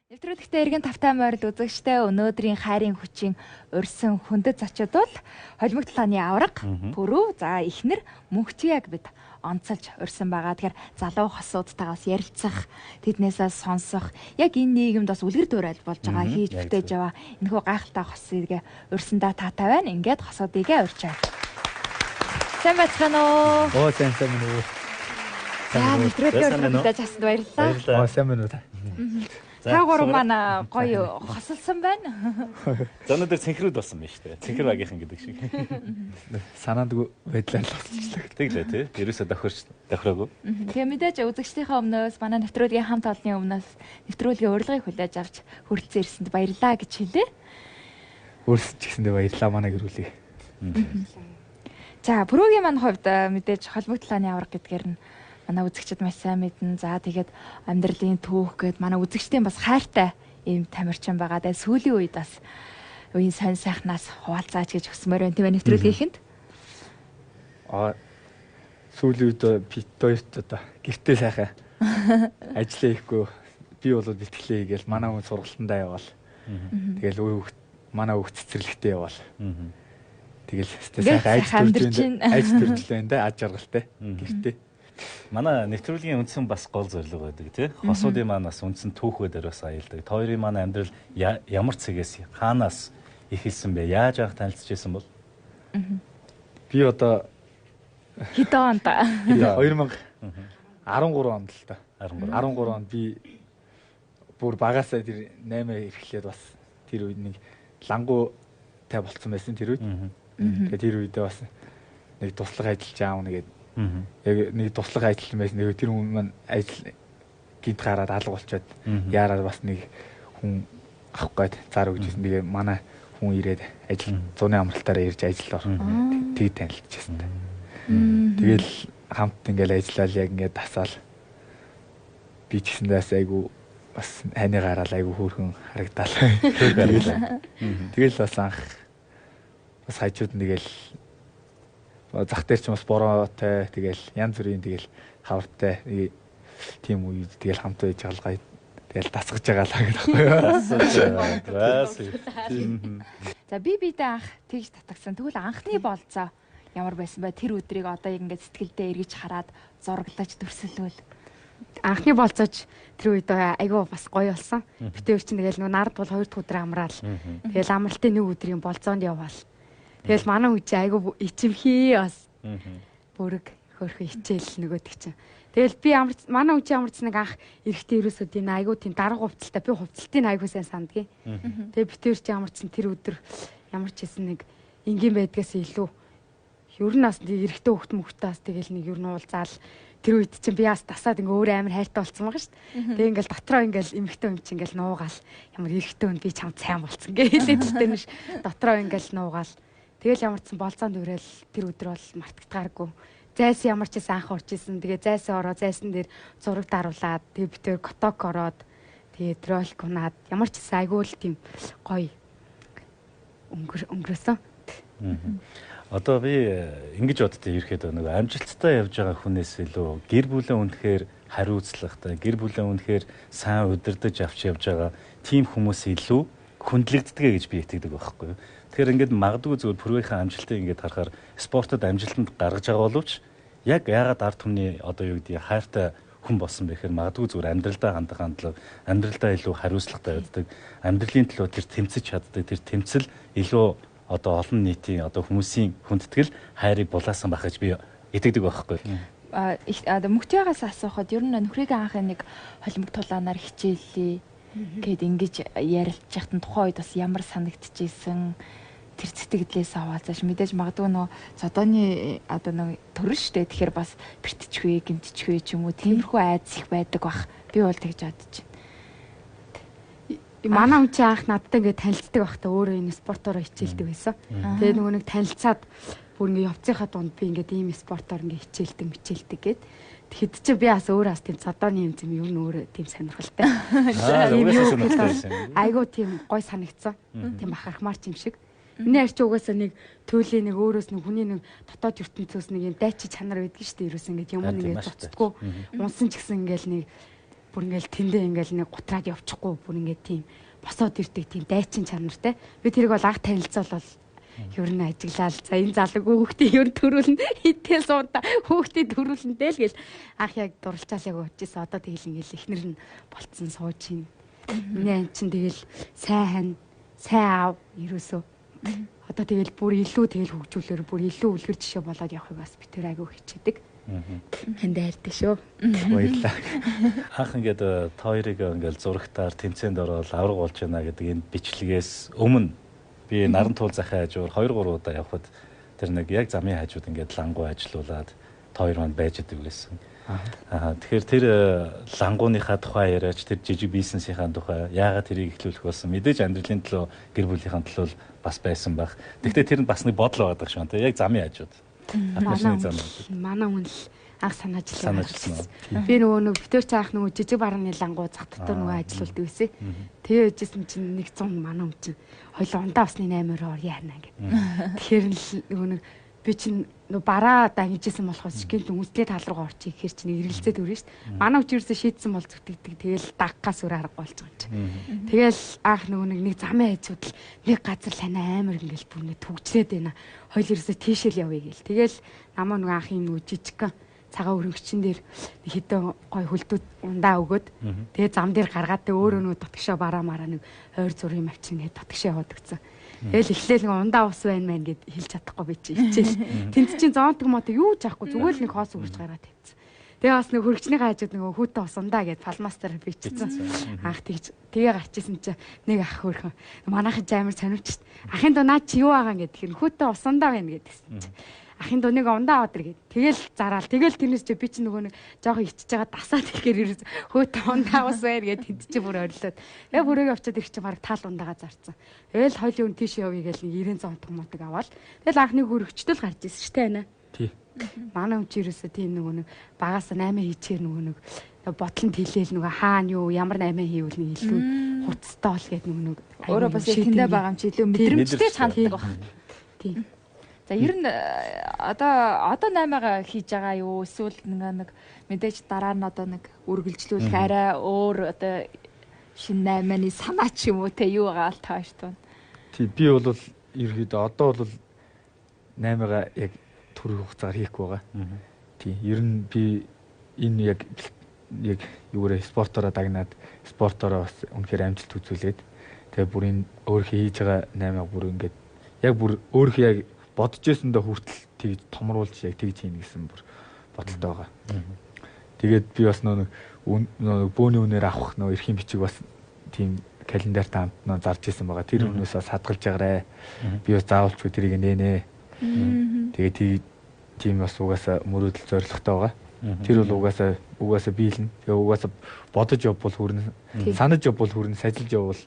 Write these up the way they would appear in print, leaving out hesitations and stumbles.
Нэвтрүүлэгтээ эргэн тавтай морд үзэгчтэй өнөөдрийн хайрын хүчийн өрсөн хүндэт зочдод холимог талааны авраг, пүрүү, за ихнэр мөнхчийг бид онцолж өрсөн байгаа. Тэгэхээр залуу хосуудтайгаас ярилцах, тэднээсээ сонсох, яг энэ нийгэмд бас үлгэр дуурайл болж байгаа хийж бүтээж яваа энэхүү гайхалтай хосыг өрсөндөө таатай байна. Ингээд хосуудыг урьчаа. Сайн байцгаана уу? Оо сайн байна уу? За нэвтрүүлгээр хүрэлцэж хасанд баярлалаа. Оо сайн байна уу та? Та гурав маань гоё хосолсон байна. За өнөөдөр цэнхрүүд болсон байна шүү дээ. Цэнхэр багийнхан гэдэг шиг. Санаандгүй байдлаар л болчихлоо. Тэглээ тий. Ерөөсө давхраагүй. Тэгээ мэдээж үзэгчдийнхээ өмнөөс манай нэвтрүүлгийн хамт олонны өмнөөс нэвтрүүлгийн урилгыг хүлээж авч хүрэлцэн ирсэнд баярлалаа гэж хэлээ. Өөрсд ч гэсэндээ баярлалаа манай гэрүүлээ. За пүрүүгийн маань хувьд мэдээж холимог талааны авраг гэдгээр нь манай үзэгчд маш сайн мэднэ. За тэгээд амьдралын түүх гээд манай үзэгчдийн бас хайртай ийм тамирчин байгаа. Тэгээд сүүлийн үед бас үеийн сонь сайхнаас хуваалцаач гэж хүсмээр байна. Тийм нэвтрүүлгийнхэнд. Сүүлийн үед питоёт одоо гэртээ сайхан ажиллаа ихгүй би бол битгэлээ хийгээл манай хүн сургалтандаа яваал. Тэгэл манай хүүхд цэцэрлэгтээ яваал. Тэгэл сайхан ажил төрж байна да аж аргалтай гэртээ. Манай нэвтрүүлгийн үндсэн бас гол зорилго байдаг тий. Хосуудын маань бас үндсэн түүхүүдээр бас аялдаг. Хоёрын маань амьдрал ямар цэгээс хаанаас эхэлсэн бэ? Яаж анх танилцж байсан бол? Би одоо хэдэн онд? 2013 онд л та. 13 онд би бүр багасаа тэр 8 ирэхлээр бас тэр үед нэг лангуутай болцсон байсан тэр үед. Тэгээд тэр үедээ бас нэг туслах ажиллаж аав нэгээд яг нэг туслах ажилласан байсан. Тэгээ тэр хүн маань ажил гинт гараад алга болчиход яараад бас нэг хүн авах гээд зар өгчээсэн. Тэгээ манай хүн ирээд ажил зуны амралтаараа ирж ажиллаа. Тэг танилцчихсан. Тэгэл хамт ингээл ажиллаад яг ингээд тасаал би ч гэсэндээс айгу бас хайны гараал айгу хөөрхөн харагдаал. Тэгэл бас анх бас хажууд нэгэл зах дээр ч бас бороотой тэгэл янз бүрийн тэгэл хавартай тийм үед тэгэл хамт байж галгай тэгэл тасгаж байгаа л байгаа. За бидээ анх тэгж татагсан. Тэгвэл анхны болцоо ямар байсан бэ? Тэр өдрийг одоо яг ингээд сэтгэлдээ эргэж хараад зураглаж дүрсэлвэл анхны болцооч тэр үед айгүй бас гоё болсон. Битээр чинь тэгэл нард бол 2 дахь өдөр амраал. Тэгэл амралтын нэг өдрийн болцоонд яваал. Тэгэл манай үчи айгу ичимхий бас бүрэг хөрхөн хичээл нөгөөдөг чинь. Тэгэл би манай үчи амарцныг анх эрэхтэй ерөөсөө тийм айгу тийм дарга хувцалтай би хувцалтын айгу сайн сандгийн. Тэгээ битээр чи амарцсан тэр өдөр ямар ч хэсэн нэг энгийн байдгаас илүү ер нь бас эрэхтэй хөвгт мөхтөөс тэгэл нэг ер нь уулзаал тэр үед чинь би бас тасаад ингээ өөр амар хайртай болсон байгаа шүү дээ. Тэгээ ингээл дотроо ингээл эмхтэй юм чи ингээл нуугаал ямар эрэхтэй хүн би чамд сайн болцсон гээ хэлээд л дээ нэш дотроо ингээл нуугаал. Тэгэл ямар ч сан болцоонд өрөөл тэр өдөр бол мартагдгааргүй. Зайсан ямар ч сан анх орж исэн. Тэгээ зайсан ороо зайсан дээр зураг даруулаад тэгээ битээр коток ороод тэгээ тролк унаад ямар ч сан айгүй л тийм гоё өнгөрөөсөн. Одоо би ингэж боддоо ирэхэд нэг амжилттай явж байгаа хүнээс илүү гэр бүлээ үнэхээр хариуцлагатай, гэр бүлээ үнэхээр сайн удирдах авч явж байгаа тийм хүмүүс илүү хүндлэгддэг гэж би итгэдэг байхгүй юу? Тэгэхээр ингээд магадгүй зүгээр пүрвийнхээ амжилтыг ингээд харахаар спортод амжилтанд гаргаж байгаа боловч яг яагаад ард түмний одоо юу гэдгийг хайртай хүн болсон бэ гэхээр магадгүй зүгээр амьдралдаа хандах хандлага, амьдралдаа илүү хариуцлагатай байдаг, амьдралын төлөө тэр тэмцэж чаддаг, тэр тэмцэл илүү одоо олон нийтийн одоо хүмүүсийн хүндэтгэл хайрыг булаасан байх гэж би итгэдэг байхгүй. Мөхтийгээс асуухад ер нь нөхрийн анхны нэг холимог тулаанаар хичээлээ гэд ингэж ярилцж яхад тухайн үед бас ямар санагдчихсэн тэр сэтгэлдээс аваалцааш мэдээж магадгүй нөө цодооны одоо нэг төрн штэ тэгэхээр бас бэртчихвээ гэмтчихвээ ч юм уу тиймэрхүү айдас их байдаг бах би бол тэгж бодож байна. Манай үчи анх надтай ингээд танилцдаг байхдаа өөрөө энэ спортоор хичээлдэг байсан. Тэгээ нөгөө нэг танилцаад бүр ингээд явцынхаа дунд би ингээд ийм спортоор ингээд хичээлдэг гэд тэгэхэд чи би бас өөрөө бас тийм цодооны юм юм юу нөөрэ тийм сонирхолтой. Айгуу тийм гой санагдсан. Тийм бахархмаар юм шиг. Миний арч угаасаа нэг төлөө нэг өөрөөс нэг хүний нэг дотоод ертөнцөөс нэг юм дайчи чанар байдаг шүү дээ. Ерөөс ингээд юм ингээд цоцдгүй. Унсан ч гэсэн ингээд нэг бүр ингээл тэндээ ингээл нэг гутраад явчихгүй бүр ингээд тийм босоод ирдэг тийм дайчин чанартай. Би тэрийг бол анх танилцвал ер нь ажиглал за энэ залуу хүүхдийг ер нь төрүүлнэ хитэл суудаа хүүхдийг төрүүлнэтэй л гэл анх яг дурлцаал яг уучсан. Одоо тэгэл ингээл ихнэр нь болцсон сууж чинь. Миний ань чинь тэгэл сайн аав ерөөсөө. Одоо тэгэл бүр илүү тэгэл хөгжүүлэр бүр илүү үлгэр жишээ болоод явахыг бас би тэр айгүй хичээдэг. Хандаардаг шүү. Баярлалаа. Анх ингээд та хоёрыг ингээд зурагтаар тэмцээнд ороод авраг болж байна гэдэг энэ бичлэгээс өмнө би наран туул захын хажуур 2-3 удаа явхад тэр нэг яг замын хажууд ингээд лангуу ажилуулад та хоёр манд байж идэг байсан. Тэгэхээр тэр лангууныхаа тухай яриач тэр жижиг бизнесийнхаа тухай яагаад тэрийг эхлүүлэх болсон мэдээж амьдралын төлөө гэр бүлийнхаа төлөө бас байсан баг. Гэхдээ тэр нь бас нэг бодол байдаг шүү дээ. Яг замын хажууд. Манай хүн л анх санаажлаа. Би нөгөө битүүр цаах нөгөө жижиг барууны лангуу зах дотор нөгөө ажилуулдаг байсан. Тэгээ ээжсэн чинь 100 манай хүн чинь хоёул ундаа усны 8-оор яарна гэдэг. Тэгэхээр нөгөө би чинь нөгөө бараа дангижсэн болохоос гинт үнслээ тал руу орчих гэхэр чинь эргэлзээд өрнө шүү дээ. Манай хүн ерөөсөө шийдсэн бол зүтгэдэг. Тэгэл даггаас өөр арга болж байгаа юм чинь. Тэгэл анх нөгөө нэг замын хажууд нэг газар лана амар ингээл бүр нэг төгжрээд байна. Хоёул ерөөсөө тийшэл явъя гээл. Тэгэл намаа нөгөө анхын нөгөө жижигхан цагаан өрөнгөчн дээр хэдэн гой хөлтүүд ундаа өгөөд тэгээ зам дээр гаргаад тэгээ өөрөө нөгөө дотгошоо бараа мараа нэг ойр зургийн машин гээд дотгошоо яваад өгсөн. Тэгэл эхлээл нэг ундаа ус байна мэн гэд хэлж чадахгүй би чи хичээл. Тэнд чинь зоонтог мото юу ч аахгүй зүгээр л нэг хоос үрж гараад тавьсан. Тэгээ бас нэг хөргөчний хажууд нөгөө хүүтэн ус ундаа гэд палмастер бичсэн. Анх тэгж тэгээ гарчижсэн чи нэг ах хөрхөн манайхан амар сонирчт. Ахын доо наа чи юу байгаа гэд хүүтэн ус ундаа байна гэдгсэн чи. Ахын доо нэг ундаа аваад иргээд тэгэл зараал тэгэл тэрнээс чи би чи нөгөө нэг жоохон ичж байгаа дасаад ихээр хөөтө ундаа ус байр гэд тэнд чи бүр орилоод яг бүрээ авчаад ирэх чи баг таал ундаага зарцсан. Тэгэл хойлын өн тийш явъя гэл 90 зонтог мотог аваад тэгэл анхны хөрөгчтөл гарч ирсэн шүү дээ байна. Тий. Манай хүн чи ерөөсөө тийм нөгөө нэг багаас 8 хийчихэр нөгөө нэг ботлонд хилээл нөгөө хаана юу ямар 8 хийвэл нэг илүү хуцтай бол гэд нөгөө өөрөө бас тэндээ байгаа юм чи илүү мэдрэмжтэй чанддаг баг. Тий. За ер нь одоо 8-аа хийж байгаа юу эсвэл нэг мэдээж дараа нь одоо нэг үргэлжлүүлэх арай өөр одоо шинэ 8-ны санаа ч юм уу те юу байгаа л тааш тун. Тий би бол ерөөдөө одоо бол 8-аа яг төрөх хугацаагаар хийхгүй байгаа. Тий ер нь би энэ яг юугаараа спортороо дагнаад спортороо бас үнэхээр амжилт үзүүлээд тэгээ бүр энэ өөрөө хийж байгаа 8-аа бүр ингээд яг бүр өөрөө яг бодож ирсэндээ хүртэл тэгж томруулж яг тэгж хийнэ гэсэн бүр бодолтой байгаа. Тэгээд би бас нөгөө бөөний үнээр авах нөгөө эрхийн бичиг бас тийм календарт хамт нөгөө зарж исэн байгаа. Тэр хүнээс бас хадгалж байгаарэ. Би бас заавалчгүй тэрийг нэнэ. Тэгээд тийм бас угаасаа мөрөөдөл зоригтой байгаа. Тэр бол угаасаа биелнэ. Тэгээ угаасаа бодож явбал хүрнэ. Санаж явбал хүрнэ. Сажилж явбал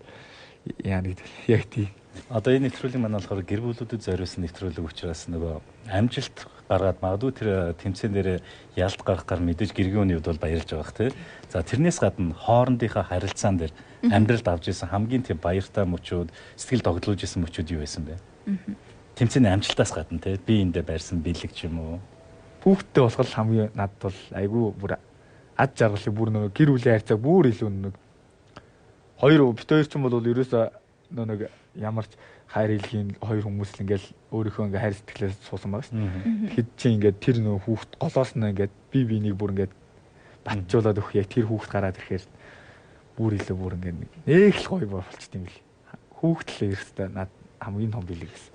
яа гэдэг яг тийм. Одоо энэ нэвтрүүлэг маань болохоор гэр бүлүүдэд зориулсан нэвтрүүлэг учраас нөгөө амжилт гаргаад магадгүй тэр тэмцээн дээр ялт гарах гар мэдээж гэргийн үед бол баярлж байгаа тий. За тэрнээс гадна хоорондынхаа харилцаан дээр амьдралд авч ирсэн хамгийн тийм баяртай мөчүүд сэтгэл догдлуулж ирсэн мөчүүд юу байсан бэ? Тэмцээний амжилтаас гадна тий би эндээ байрсан бэлэг ч юм уу. Хүүхдтэй болох хамгийн надад бол айгүй бүр ад жаргалыг бүр нөгөө гэр бүлийн харьцааг бүр илүү нэг бит хоёр ч юм бол ерөөсөө нэг ямар ч хайр хэлхийн хоёр хүмүүс л ингээл өөрийнхөө ингээ хайр сэтгэлээс суусан байгаа шин. Тэгэхэд чи ингээд тэр нөө хүүхд голоос нь ингээд би бинийг бүр ингээд батжуулаад өгөх яг тэр хүүхд гараад ирэхээр бүр илүү бүр ингээд нэг л гоё болчихд юм бэл. Хүүхд л ерөөсөө над хамгийн том бэлэг гэсэн.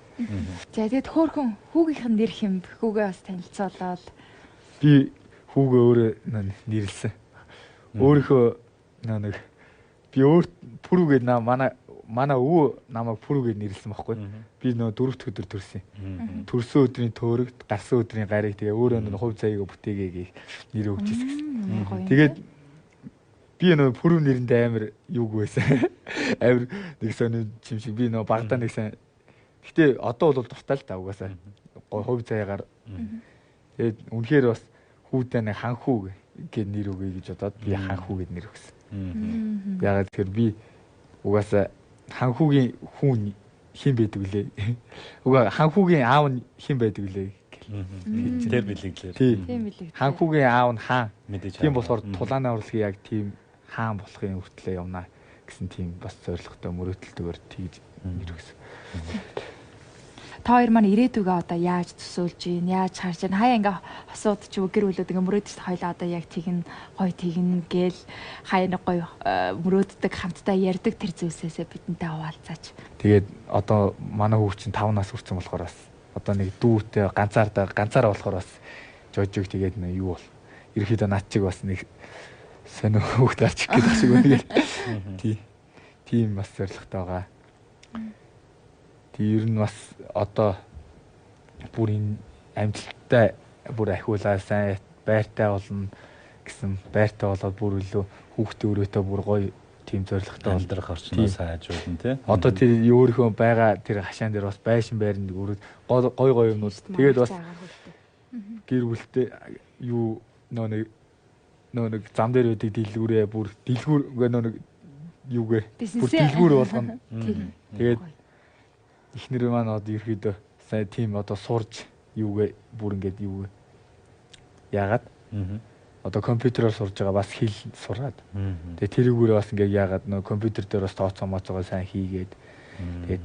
За тэгэд хөөхөн хүүгийнх нь нэр хэм хүүгээ бас танилцуулаад би хүүгээ өөрөө нэрлсэн. Өөрийнхөө нэг би өөр пүрүүгээд манай өвөө намайг пүрүүгээд нэрлсэн байхгүй. Би нөө 4-р өдөр төрсөн. Төрсөн өдрийн төөрөгд гарсан өдрийн гарыг тэгээ өөрөө нөө хувь заяагаа бүтээгээ нэр өгч ирсэн. Тэгээд би нөө пүрүү нэрэндээ амар юуг байсан. Амар нэг сони чим шиг би нөө багтаа нэгсэн. Гэтэ одоо бол дуртай л та угаасаа. Хувь заяагаар. Тэгээд үнэхээр бас хүүдээ нэг ханхүү гэд нэр өгье гэж бодоод би ханхүү гэд нэр өгсөн. Ягаад тэгэхээр би угаасаа ханхүүгийн хүн хэн байдаг вүлээ? Угаа ханхүүгийн аав нь хэн байдаг вүлээ? Тэр бэлэглээ. Тийм бэлэг. Ханхүүгийн аав нь хаан. Тийм болохоор тулааны урлагийн яг тийм хаан болохын хүртлээ явна гэсэн тийм бас зорилготой мөрөөдөлтөөр тэгж ирвэсэн. Та хоёр маань ирээдүгээ одоо яаж төсөөлж гин, яаж харж гин, хаяа ингээ асуудч юу гэр бүлүүд ингээ мөрөөдөж хоёлаа одоо яг тэгнь гоё тэгнь гээл хаяа нэг гоё мөрөөддөг хамтдаа ярьдаг тэр зүйлсээсээ бидэнтэй хуваалцаач. Тэгээд одоо манай хүүхд чинь 5 нас хүрсэн болохоор бас одоо нэг дүүтэй ганцаараа болохоор бас жожиг тэгээд нэг юу бол ерөөхдөө над чиг бас нэг сонио хүүхд гарч ирэх гэдэг шиг байна. Тийм бас зоригтой байгаа. Тэр нь бас одоо бүр энэ амжилттай бүр ахиулаа сайн байртай болно гэсэн байртай болоод бүр илүү хүүхдээ өрөөтэй бүр гоё тийм зоригтой амьдрах орчноос хайжуулна тий. Одоо тэр өөрийнхөө байгаа тэр хашаан дээр бас байшин байранд өрөөд гоё юмнууд тэгээд бас гэр бүлтэй юу нэг зам дээр байдаг дэлгүүрээ бүр дэлгүүр нэг юугээ бүр дэлгүүр болгоно. Тэгээд эхнэр маань одоо ерөөдөө сайн тийм одоо сурж юугээ бүр ингээд юугээ яагаад одоо компьютероор сурж байгаа бас хэл сураад тэгээ тэрүүгээрээ бас ингээд яагаад нөө компьютер дээр бас тооцоомоцоо сайн хийгээд тэгээд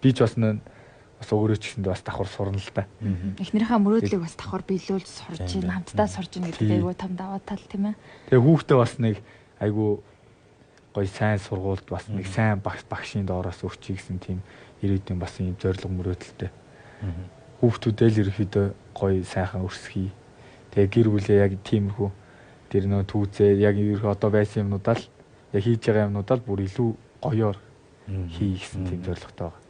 би ч бас бас өөрөө ч гэсэндээ бас давхар сурна л та. Эхнэрийнхээ мөрөөдлийг бас давхар биелүүлж сурж ийн хамтдаа сурж ийн гэдэг айгүй том даваа тал тийм ээ. Тэгээ хүүхдээ бас нэг айгүй гоё сайн сургуульд бас нэг сайн багшийн доороос өгчий гэсэн тийм ирээдүйн бас юм зориг мөрөөдөлтэй. Хүүхдүүдээ л ерөөхдөө гоё сайхан өрсгий. Тэгээ гэр бүлээ яг тиймэрхүү тэр нөө түүцээ яг ерөөхдөө одоо байсан юмнуудаа л яг хийж байгаа юмнуудаа л бүр илүү гоёор хий гэсэн тийм зоригтой байгаа.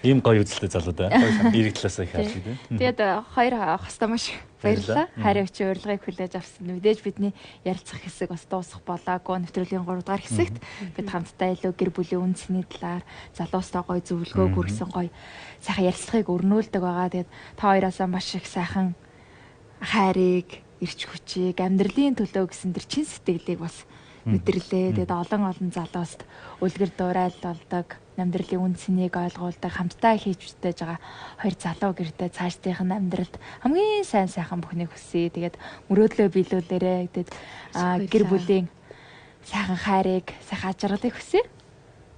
Ийм гоё үзэлтэй залуудаа ирэх талаасаа их харж байна. Тэгээд хоёр хостоо маш баярлалаа. Хайрын өчийн урилгыг хүлээж авсан. Мэдээж бидний ярилцах хэсэг бас дуусах болоогүй. Нэвтрүүлгийн 3 дугаар хэсэгт бид хамтдаа илүү гэр бүлийн үнцний талаар залуустай гоё зөвлөгөө хүргэсэн гоё сайхан ярилцлагыг өрнүүлдэг байгаа. Тэгээд та хоёроосаа маш их сайхан хайрыг, эрч хүчийг, амьдралын төлөө гэсэн тэр чин сэтгэлийг бас мэдэрлээ. Тэгээд олон залууст үлгэр дуурайл болдог, амьдралын үнцнийг ойлгуулдаг, хамтдаа хийж бүтээж байгаа хоёр залуу гэрдээ цаашдынх нь амьдралд хамгийн сайхан бүхнийг хүсье. Тэгээд мөрөөдлөө биелүүлээрэ. Тэгээд гэр бүлийн сайхан хайрыг, сайхан ажралыг хүсье.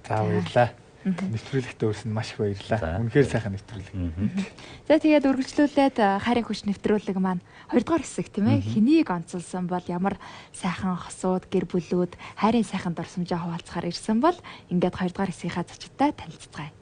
За баярлалаа. Нэвтрүүлэгтээ өрсөн маш их баярлалаа. Үнэхээр сайхан нэвтрүүлэг. За тэгээд үргэлжлүүлээд хайрын хүч нэвтрүүлэг маань 2 дугаар хэсэг тийм ээ. Хэнийг онцолсон бол ямар сайхан хосууд гэр бүлүүд хайрын сайхан дурсамжаа хуваалцахаар ирсэн бол ингээд 2 дугаар хэсгийнхаа зочдтой танилццгаая.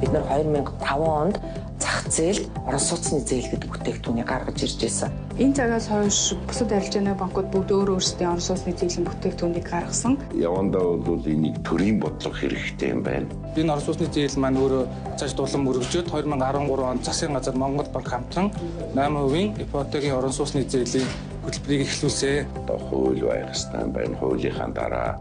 Бид нар 2005 онд зах зээлд орон сууцны зээл гэдэг бүтээгдэхүүнийг гаргаж ирж байсан. Энэ цагаас хойш бусад арилжааны банкуд бүгд өөрсдийн орон сууцны зээлийн бүтээгдэхүүнийг гаргасан. Явандаа бол энийг төрийн бодлого хэрэгтэй юм байна. Энэ орон сууцны зээл маань өөрөө цааш дулам өргөжөөд 2013 онд засгийн газар Монгол банк хамтран 8% ипотекийн орон сууцны зээлийн хөтөлбөрийг эхлүүлсэн. Одоо хууль байх ёстой байна. Хуулийнхаа дараа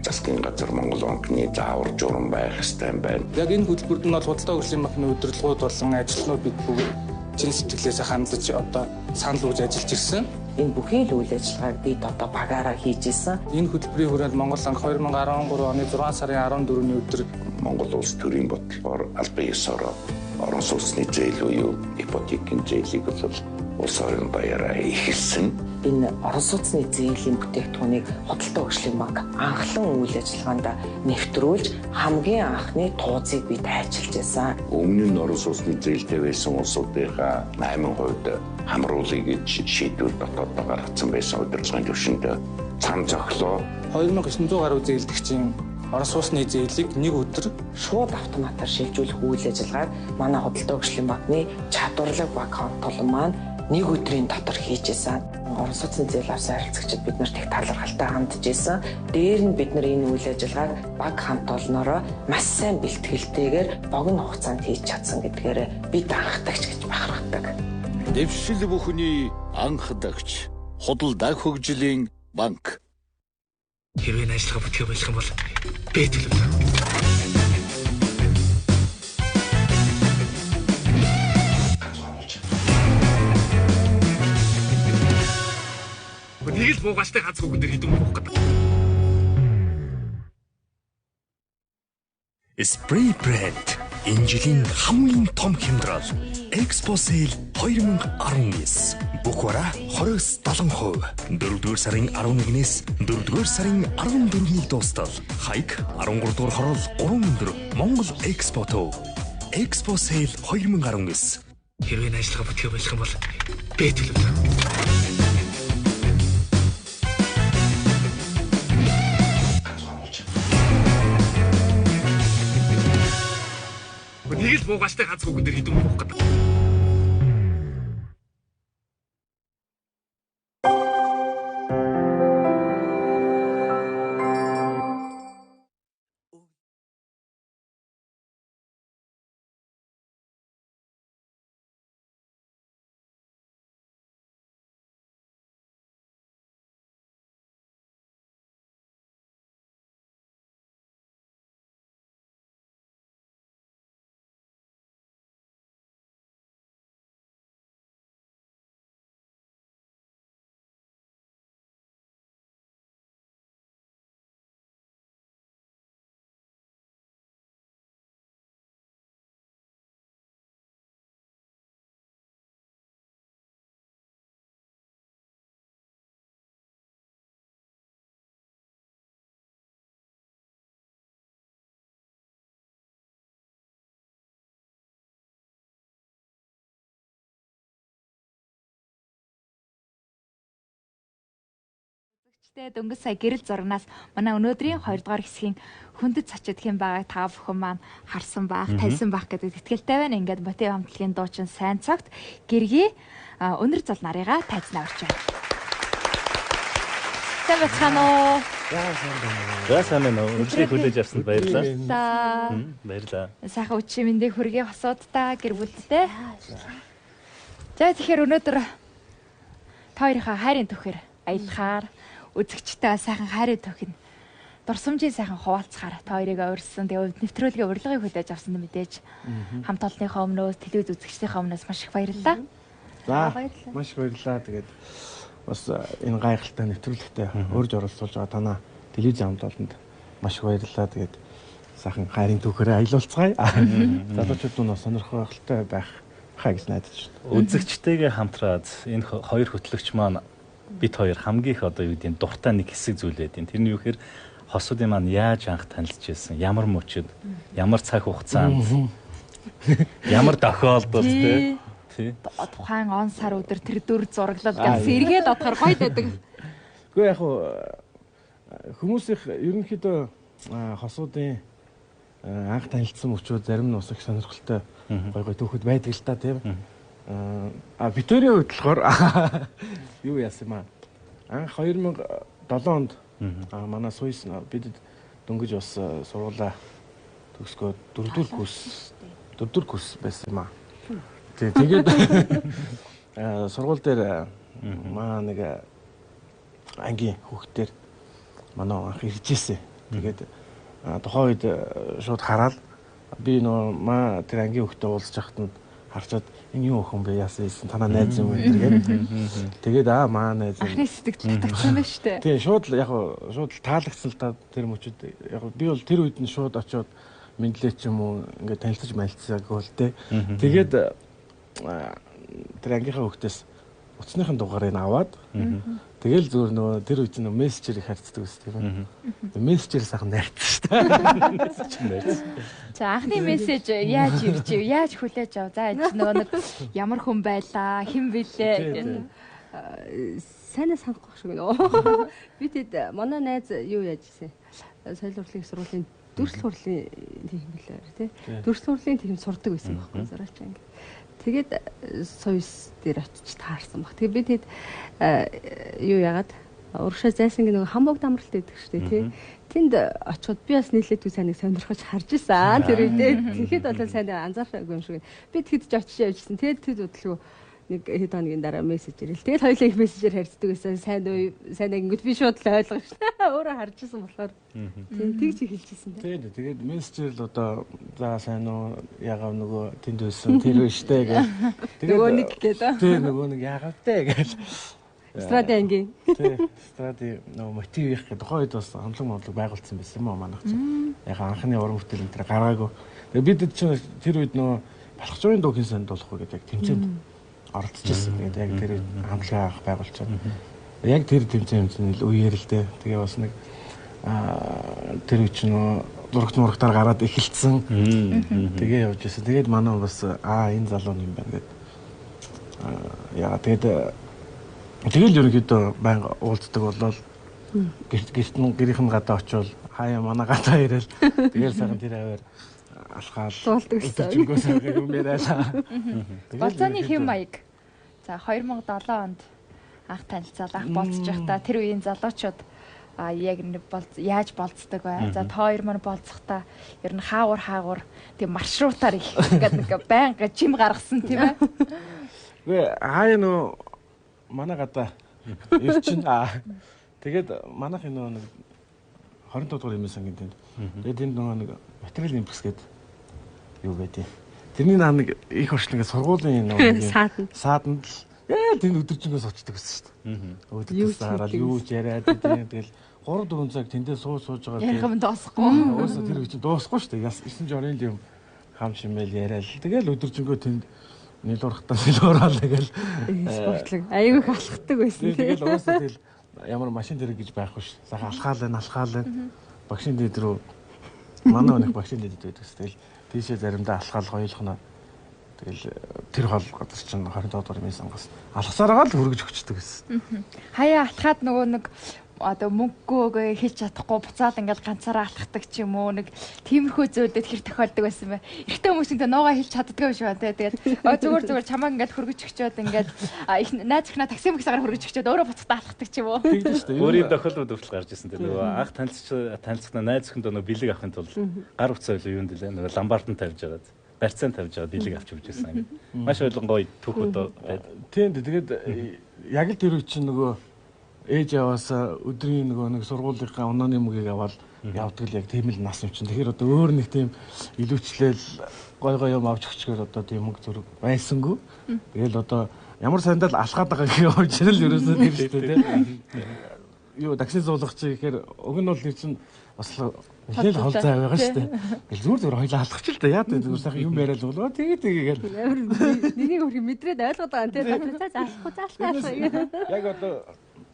засгийн газар Монгол банкны заавар журам байх ёстой юм байна. Яг энэ хөтөлбөрд нь бол худалдаа хөгжлийн банкны удирдлагууд болон ажилтнууд бид бүгд чин сэтгэлээс хандаж одоо санал өгж ажиллаж ирсэн. Энэ бүхий л үйл ажиллагааг бид одоо багаараа хийж исэн. Энэ хөтөлбөрийн хүрээнд Монгол банк 2013 оны 6 сарын 14-ний өдөр Монгол улс төрийн бодлогоор албан ёсоор орон сууцны зээл буюу ипотекийн зээлийг бол улс орон баяраа эхэлсэн. Энэ орон сууцны зээлийн бүтээгдэхүүнийг худалдаа хөгжлийн банк анхлан үйл ажиллагаанд нэвтрүүлж хамгийн анхны тууцыг бид хайчилж байсан. Өмнө нь орон сууцны зээлтэй байсан улсуудынхаа 8% хамруулъя гэж шийдвэр дотооддоо гаргасан байсан удирдлагын төвшөнд цам зохлоо. 2900 гаруй зээлдэгчийн орон сууцны зээлийг нэг өдөр шууд автоматар шилжүүлэх үйл ажиллагааг манай худалдаа хөгжлийн банкны чадварлаг банк хамтлан маань нэг өдрийн дотор хийжсэн. Орон сууцны зээл авсан харилцагчид бид нарт их талархалтай хандж исэн. Дээр нь бид нар энэ үйл ажиллагааг банк хамт олноороо маш сайн бэлтгэлтэйгээр богино хугацаанд хийж чадсан гэдгээр бид анхдагч гэж бахархдаг. Дэвшил бүхний анхдагч худалдаа хөгжлийн банк. Хэрвээ ажиллагаа бүтгэх болох юм бол би төлөвлөе. Тэгэл буугаачтай ганц хүүхэн дээр идэв буух гэдэг. Spray Brand энэ жилийн хамгийн том хямдрал Expo Sale 2019 бүх бараа 20-70%. 4-р сарын 11-ээс 4-р сарын 14-ний дуустал хайг 13 дугаар хорол 3 өндөр Монгол Экспото. Expo Sale 2019. Хэрвээ ажиллагаа бүтгэх болох юм бол би төлөвлөө. Нэг л буугаачтай ганц хүүхэн дээр идэв буух гэдэг. Дөнгөж сая гэрэл зурнаас манай өнөөдрийн 2 дугаар хэсгийн хүндэт цачид хэн байгааг та бүхэн маань харсан баах, таньсан баах гэдэг итгэлтэй байна. Ингээд мотив хамтлагийн дуучин сайн цагт гэргий өнөр зол нарыгаа тайзнаа орж байна. Сайн бацгаана уу? Сайн байна уу? Өнөөдрийг хүлээж авсанд баярлалаа. Баярлалаа. Сайхан өчигөө мэндийг хүргэе хосуудтай гэр бүлтэй. За тэгэхээр өнөөдөр та хоёрынхаа хайрын түүхээр аялахаар үзэгчтэй сайхан хайрын түүх нь дурсамжийн сайхан хуваалцахаар та хоёрыг урьдсан. Тэгээ нэвтрүүлгийн урилгыг хүлээж авсанд мэдээж хамт олонныхоо өмнөөс телевиз үзэгчдийнхээ өмнөөс маш их баярлалаа. За маш их баярлалаа. Тэгээд бас энэ гайхалтай нэвтрүүлэгтээ урьж оролцуулж байгаа танаа телевизийн хамт олонд маш их баярлалаа. Тэгээд сайхан хайрын түүхээрээ аялуулцгаая. Залуучууд нь сонирхол гайхалтай байх хаа гэж найдаж байна. Үзэгчтэйгээ хамтраад энэ хоёр хөтлөгч маань бид хоёр хамгийн их одоо юу гэдэг дуртай нэг хэсэг зүйл байдیں۔ Тэрний юу гэхээр хосуудын маань яаж анх танилцж байсан, ямар мөчөд, ямар цаг хугацаанд, ямар тохиолдолд тий тухайн он сар өдөр тэр дүр зураглал гэж сэргээд одохоор гоё дэдэг. Гэхдээ яг хүмүүсийн ерөнхийдөө хосуудын анх танилцсан мөчүүд зарим нь ус их сонирхолтой гоё түүхэд байдаг л та тийм. Битүүрийн хувьд болохоор юу яасан юм аа? Анх 2007 онд манай Сүйс бид дөнгөж бас сургуулаа төгсгөө 4-р курс байсан юм аа. Тэгээд сургууль дээр маа нэг ангийн хүүхдээр манай анх ирж ирсэн. Тэгээд тухайн үед шууд хараад би нөө маа тэр ангийн хүүхдэд уулзж байхад нь харчаад энэ юу өхөн бэ яасан юм танаа найз юм гэдэг. Тэгээд маа найз юм. Ахны сэтгэл татсан байна шүү дээ. Тийм шууд яг шууд таалагдсан л та тэр мөчүүд яг би бол тэр үед нь шууд очиод мэдлээ ч юм уу ингээд танилцаж мэлцээгүй л те. Тэгээд тэр ангийнхаа хүүхдээс утасныхын дугаарыг аваад тэгэл зүгээр нөгөө тэр үед нь мессежээр их харцдаг ус тийм. Мессежээр сайхан найрцсан шүү дээ. За анхны мессеж яаж ирж ив? Яаж хүлээж ав? За нөгөө нэг ямар хүн байлаа, хэн билээ гэх. Сайнаа санахгүй шиг нөө. Би тэд манай найз юу яаж гисэн? Соёл урлагийн сургуулийн дүрслэл хурлын тийм билээ тий. Дүрслэл хурлын тийм сурдаг байсан байхгүй зураач анги. Тэгээд Сойс дээр очиж таарсан баг. Тэгээд би тэд юу яагаад урагшаа зайсан нэг хамбог дамралт байдаг шүү дээ тий. Тэнд очиод би бас нийлээд сайн нэг сонирхож харж исэн. Тэр үедээ тэгэхэд бол сайн анзаарсаагүй юм шиг. Би тэгэд ч очиж явжсэн. Тэгээд тэд бодлоо нэг хэд хоногийн дараа мессеж ирэл. Тэгээд хоёулаа их мессежээр харьцдаг байсан. Сайн ингэж би шууд л ойлгох шнэ. Өөрөө харж исэн болохоор тэгж хэлчихсэн. Тэгээд мессежээр л одоо за сайн уу яагаад нөгөө тэнд байсан тэр штэ гэх. Нөгөө нэг гэдэг. Тэгээд нөгөө нэг яагаад те гэл. Стради ангийн. Тий. Стради нөгөө мотив их гэдэг тухайн үед бас онцлог байгуулсан байсан юм аа манайх чинь. Яг анхны уран бүтээл энэ төр гаргаагүй. Тэгээ бид чинь тэр үед нөгөө Балхажуурын дуугийн санд болох уу гэдэг яг тэмцээнд оролцож байсан. Тэгээд яг тэр хамтлага авах байгуулчаад. Яг тэр тэмцээнд үеэр л дээ. Тэгээ бас нэг тэр үед чинь зурагтаар гараад эхэлсэн. Тэгээ явж байсан. Тэгээд манай бас энэ залуу юм байна гэдэг. Яа тэгэл ерөнхийдөө байнга уулздаг болол гэрийнхэн гадаа очивол хаяа манай гадаа ирэл тэгэл сайхан тэр аваар алхаал суулдаг гэсэн юм яриалаа. Болцооны хэм маяг. За 2007 онд анх танилцал анх болцож байхдаа тэр үеийн залуучууд яг яаж болцдог вэ? За та хоёр маань болцохдоо ер нь хаагур тийм маршрутаар их ингээд нэг байнга жим гаргасан тийм ээ. Гэ хаяа нөө манай гадаа ирчин тэгээд манайх энэ нэг 25 дугаар эмээ сангийн тэнд. Тэгээд энд нэг материал имплекс гэдэг юу байдیں۔ Тэрний наа нэг их орчлонгийн сургуулийн сааданд л тэнд өдөржингөөс очдог гэсэн шүү дээ. Өдөртөөс хараад юу ч яриад тэгэл 3-4 цаг тэндээ сууж байгаа. Ярих юм дуусахгүй. Өөсөө тэр үчи дуусахгүй шүү дээ. 9 жорын юм хам шимэл яриад тэгэл өдөржингөө тэнд нийлуурхтаа нийлуурал тэгэл спортлог аягүй их алхдаг байсан. Тэгэл уусаа тэгэл ямар машин дэрэг гэж байхгүй ш. Саха алхаал байна. Багшийн дэд рүү манай өнөх багшийн дэд байдаг ш. Тэгэл тийшээ заримдаа алхаал гоёлхно. Тэгэл тэр хол газар чинь 25 дугаар мэн сангаас алхасараа л хөргөж өгчдөг гэсэн. Хаяа алхаад нөгөө нэг одоо мөнгөгөө хэлж чадахгүй буцаад ингээл ганцаараа алхдаг ч юм уу нэг тиймэрхүү зүйлүүд хэр тохиолдог байсан бэ? Эрэгтэй хүмүүсийн нуугаа хэлж чаддгүй биш үү? Тэгээд зүгээр чамаа ингээл хөргөж өгчөөд ингээд их найз ихнаа такси мэгсээр хөргөж өгчөөд өөрөө буцаад алхдаг ч юм уу? Өөрийн тохиолдод өвчл гарч ирсэн тэр нөгөө анх танилцсан найз өхөнд нөгөө бэлэг авахын тулд гар утсаа илүү юунд лээ нөгөө ламбард нь тавьж агаад барьцаан тавьж байгаа бэлэг авч өгч байсан. Маш ойлгонгой түүх одоо байд. Тийм тэгээд яг л тэр үе чинь нөгөө ээж аваасаа өдрийн нэг сургуулийнхаа онооны мөгийг аваад явдаг л яг тийм л нас юм чинь. Тэгэхээр одоо өөр нэг тийм илүүчлэл гой юм авч өгчгөр одоо тийм мөнгө зүрэг байсангүй. Тэгэл одоо ямар сандал алхаад байгаа гэх юм чинь л ерөөсөө тэр шүү дээ тийм. Юу такси зуулгах чи гэхээр уг нь бол нэг чинь бас нэлээд хол зай байгаа шүү дээ. Тэгэл зүгээр хоёлаа алхач л да яа зүгээр сайхан юм яриад болоо тэгээд нэнийг өөр мэдрээд ойлгоод байгаа тийм. Заалахгүй. Яг одоо